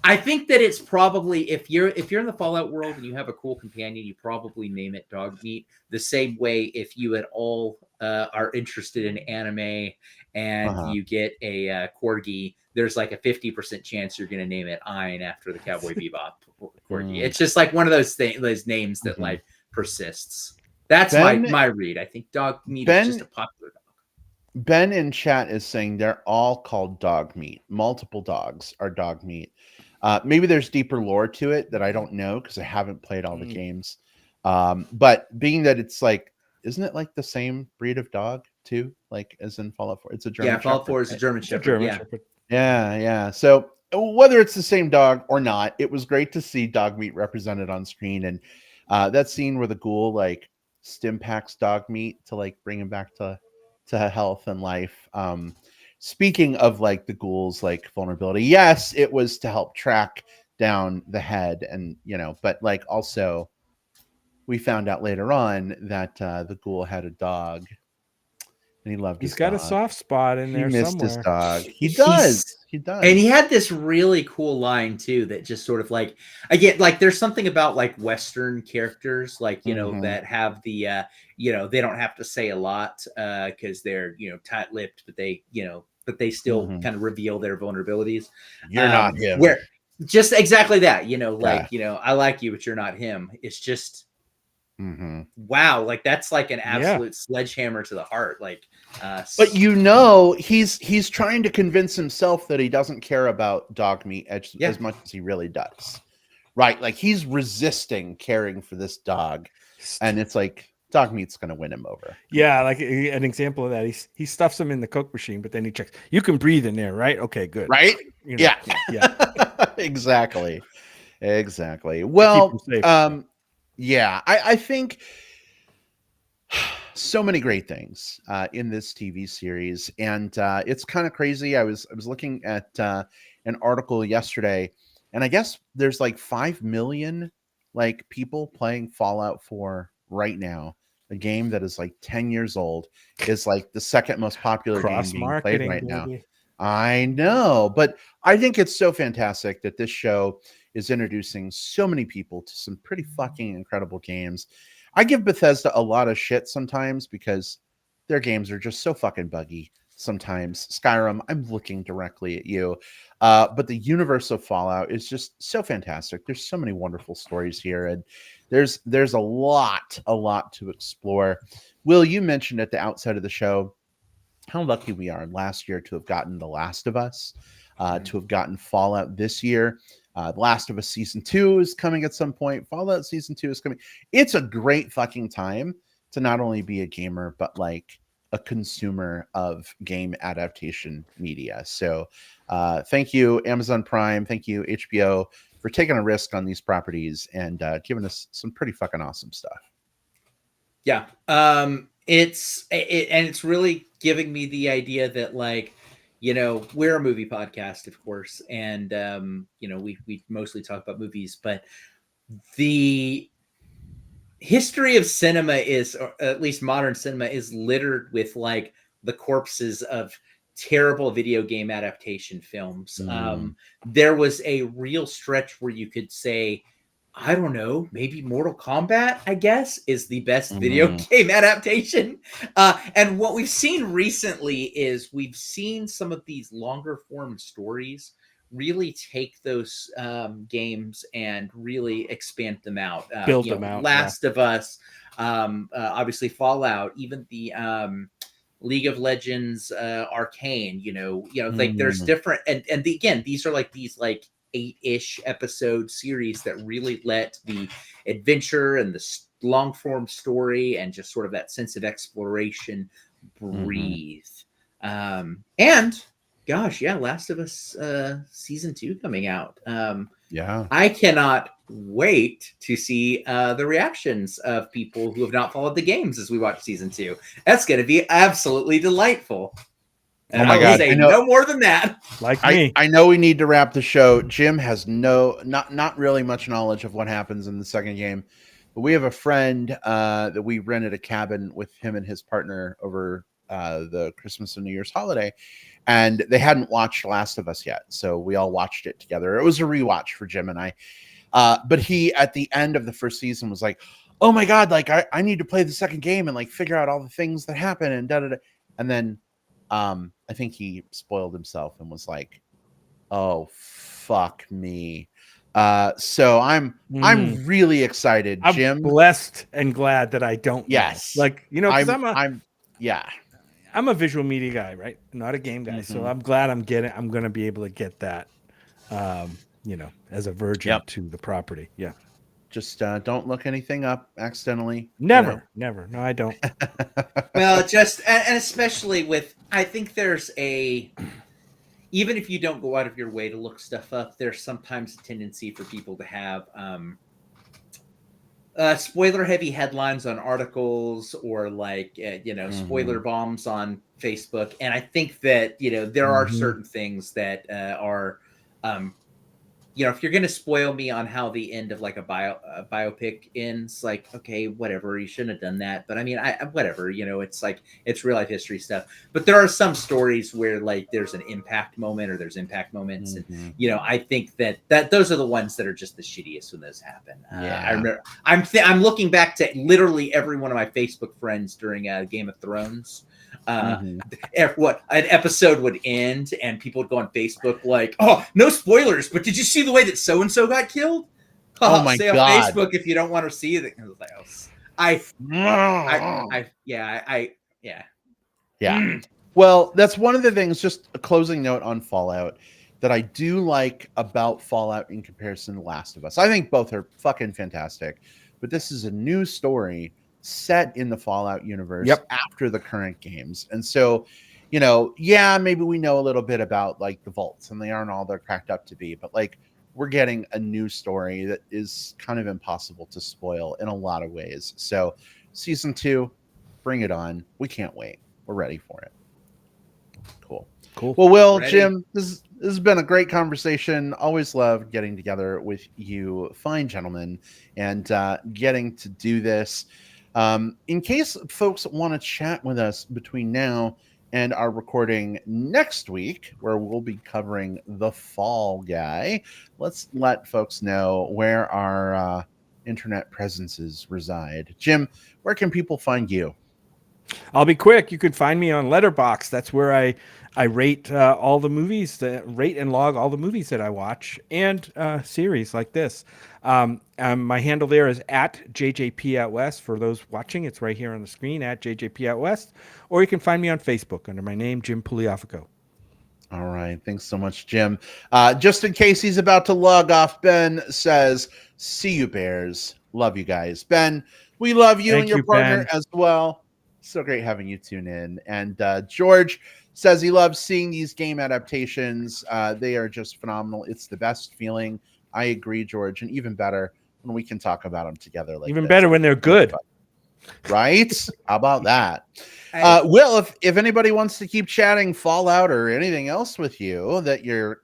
I think that it's probably if you're in the Fallout world and you have a cool companion, you probably name it Dogmeat. The same way if you at all are interested in anime and you get a corgi, there's a 50% chance you're going to name it Ein after the Cowboy Bebop corgi. It's just one of those names that persists. That's Ben my read. I think dog meat is just Ben a popular dog. Ben in chat is saying they're all called dog meat. Multiple dogs are dog meat. Maybe there's deeper lore to it that I don't know because I haven't played all the games. But being that it's like, isn't it like the same breed of dog too? Like as in Fallout 4, it's a German Yeah, Fallout Shepherd, 4 is a right? German It's a Shepherd. German Yeah. Shepherd. Yeah, yeah. So whether it's the same dog or not, it was great to see dog meat represented on screen, and that scene where the ghoul like stim packs dog meat to like bring him back to health and life. Speaking of like the ghoul's like vulnerability, yes, it was to help track down the head, and but like also we found out later on that the ghoul had a dog and he loved He's his got a dog. soft spot in He there missed his somewhere. dog. He He's does. He does. And he had this really cool line too that just sort of like, again, like there's something about like Western characters, like, Mhm. that have the they don't have to say a lot because they're, tight-lipped, but they still Mhm. kind of reveal their vulnerabilities. You're not him. Where just exactly that, Yeah. I like you, but you're not him. It's just Mhm. wow, like that's like an Yeah. absolute sledgehammer to the heart. Like But he's trying to convince himself that he doesn't care about dog meat Yeah. as much as he really does. Right? Like he's resisting caring for this dog, and it's like dog meat's going to win him over. Yeah, like an example of that. He stuffs them in the Coke machine, but then he checks. You can breathe in there, right? Okay, good. Right? Yeah. Exactly. Well, Keep him safe. yeah, I think so many great things in this TV series, and it's kind of crazy. I was looking at an article yesterday, and I guess there's like 5 million like people playing Fallout 4 right now. A game that is like 10 years old is like the second most popular game Cross being played marketing, right now. baby. I know, but I think it's so fantastic that this show is introducing so many people to some pretty fucking incredible games. I give Bethesda a lot of shit sometimes because their games are just so fucking buggy sometimes. Skyrim, I'm looking directly at you. But the universe of Fallout is just so fantastic. There's so many wonderful stories here, and there's a lot to explore. Will, you mentioned at the outset of the show how lucky we are last year to have gotten The Last of Us, to have gotten Fallout this year. The Last of Us Season 2 is coming at some point. Fallout Season 2 is coming. It's a great fucking time to not only be a gamer, but like a consumer of game adaptation media. So thank you, Amazon Prime. Thank you, HBO, for taking a risk on these properties and giving us some pretty fucking awesome stuff. Yeah. It's really giving me the idea that like, we're a movie podcast, of course, and we mostly talk about movies, but the history of cinema is, or at least modern cinema, is littered with like the corpses of terrible video game adaptation films. There was a real stretch where you could say, I don't know, maybe Mortal Kombat, I guess, is the best video game adaptation. And what we've seen recently is we've seen some of these longer form stories really take those games and really expand them out. Build them out. Last of Us, obviously Fallout, even the League of Legends, Arcane. Like there's different, and again, these are like these like 8-ish episode series that really let the adventure and the long form story and just sort of that sense of exploration breathe. And gosh, yeah, Last of Us season 2 coming out. Yeah, I cannot wait to see the reactions of people who have not followed the games as we watch season 2. That's going to be absolutely delightful. And oh my I will God, say no more than that. Like me. I know we need to wrap the show. Jim has not really much knowledge of what happens in the second game, but we have a friend that we rented a cabin with him and his partner over the Christmas and New Year's holiday, and they hadn't watched Last of Us yet, so we all watched it together. It was a rewatch for Jim and I. But he, at the end of the first season, was like, "Oh my God, like I need to play the second game and like figure out all the things that happen and da da da." And then I think he spoiled himself and was like, "Oh fuck me." So I'm really excited, I'm Jim. blessed and glad that I don't know. Yes. Like, you know, because yeah. I'm a visual media guy, right? Not a game guy. So I'm glad I'm going to be able to get that, you know, as a virgin Yep. to the property. Yeah. Just don't look anything up accidentally. Never. No, I don't. Well, just and especially with, I think there's even if you don't go out of your way to look stuff up, there's sometimes a tendency for people to have spoiler heavy headlines on articles, or like spoiler bombs on Facebook. And I think that there are certain things that are if you're going to spoil me on how the end of like a biopic ends, like, okay, whatever, you shouldn't have done that. But I mean, whatever, it's like, it's real life history stuff. But there are some stories where like there's an impact moment, or there's impact moments. And, I think that those are the ones that are just the shittiest when those happen. I remember, I'm looking back to literally every one of my Facebook friends during Game of Thrones. What an episode would end, and people would go on Facebook like, "Oh, no spoilers, but did you see the way that so and so got killed?" Oh my Stay God. on Facebook if you don't want to see it. Yeah. Well, that's one of the things. Just a closing note on Fallout that I do like about Fallout in comparison to Last of Us. I think both are fucking fantastic, but this is a new story set in the Fallout universe after the current games. And so, maybe we know a little bit about like the vaults, and they aren't all they're cracked up to be, but like we're getting a new story that is kind of impossible to spoil in a lot of ways. So season 2, bring it on. We can't wait. We're ready for it. Cool. Well, Will, ready? Jim, this has been a great conversation. Always love getting together with you fine gentlemen and getting to do this. In case folks want to chat with us between now and our recording next week, where we'll be covering The Fall Guy, let's let folks know where our internet presences reside. Jim, where can people find you? I'll be quick. You can find me on Letterboxd. That's where I rate all the movies, rate and log all the movies that I watch, and series like this. My handle there is @JJP@West. For those watching, it's right here on the screen, @JJP@West. Or you can find me on Facebook under my name, Jim Pugliafico. All right. Thanks so much, Jim. Just in case he's about to log off, Ben says, "See you, Bears. Love you guys." Ben, we love you. Thank and your partner, Ben, as well. So great having you tune in. And George says he loves seeing these game adaptations. They are just phenomenal. It's the best feeling. I agree, George. And even better when we can talk about them together. Like even better when they're good. Right? How about that? Will, if anybody wants to keep chatting Fallout or anything else with you that you're,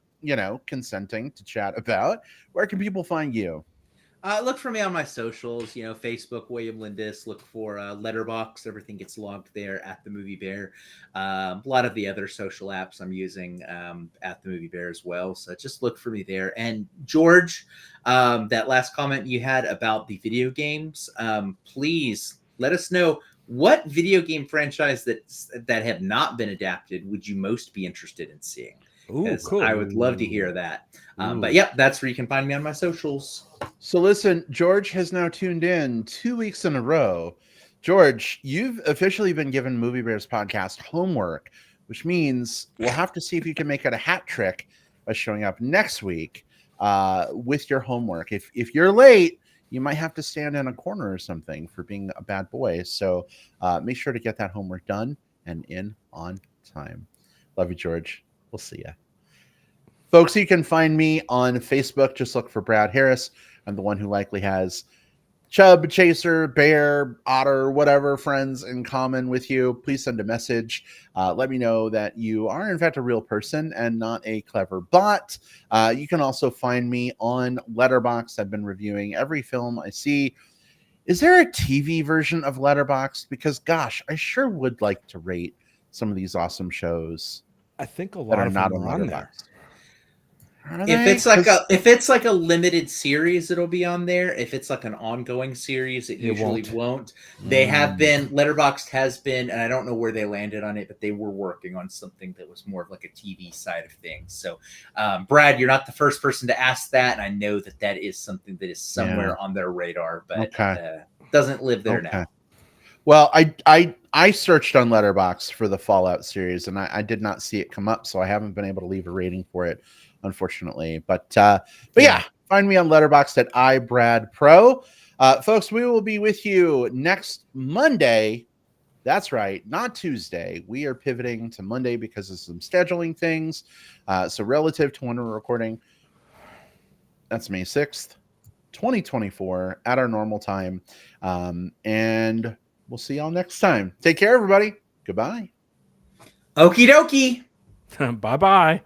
consenting to chat about, where can people find you? Look for me on my socials, Facebook, William Lindis. Look for Letterboxd. Everything gets logged there at The Movie Bear. A lot of the other social apps I'm using at The Movie Bear as well. So just look for me there. And George, that last comment you had about the video games, please let us know what video game franchise that have not been adapted would you most be interested in seeing? Ooh, cool. I would love to hear that. But yep, that's where you can find me on my socials. So listen, George has now tuned in 2 weeks in a row. George, you've officially been given Movie Bears podcast homework, which means we'll have to see if you can make it a hat trick by showing up next week with your homework. If you're late, you might have to stand in a corner or something for being a bad boy. So make sure to get that homework done and in on time. Love you, George. We'll see ya. Folks, you can find me on Facebook. Just look for Brad Harris. I'm the one who likely has Chub, Chaser, Bear, Otter, whatever friends in common with you. Please send a message. Let me know that you are, in fact, a real person and not a clever bot. You can also find me on Letterboxd. I've been reviewing every film I see. Is there a TV version of Letterboxd? Because, gosh, I sure would like to rate some of these awesome shows. I think a lot of them are on there. Are If they? it's like a limited series, it'll be on there. If it's like an ongoing series, it usually won't. They have been Letterboxd has been, and I don't know where they landed on it, but they were working on something that was more of like a TV side of things. So, Brad, you're not the first person to ask that, and I know that is something that is somewhere on their radar, but doesn't live there now. Well, I searched on Letterboxd for the Fallout series, and I did not see it come up, so I haven't been able to leave a rating for it, unfortunately. But yeah, find me on Letterboxd at iBradPro. Folks, we will be with you next Monday. That's right, not Tuesday. We are pivoting to Monday because of some scheduling things. So relative to when we're recording, that's May 6th, 2024 at our normal time. And we'll see y'all next time. Take care, everybody. Goodbye. Okie dokie. Bye-bye.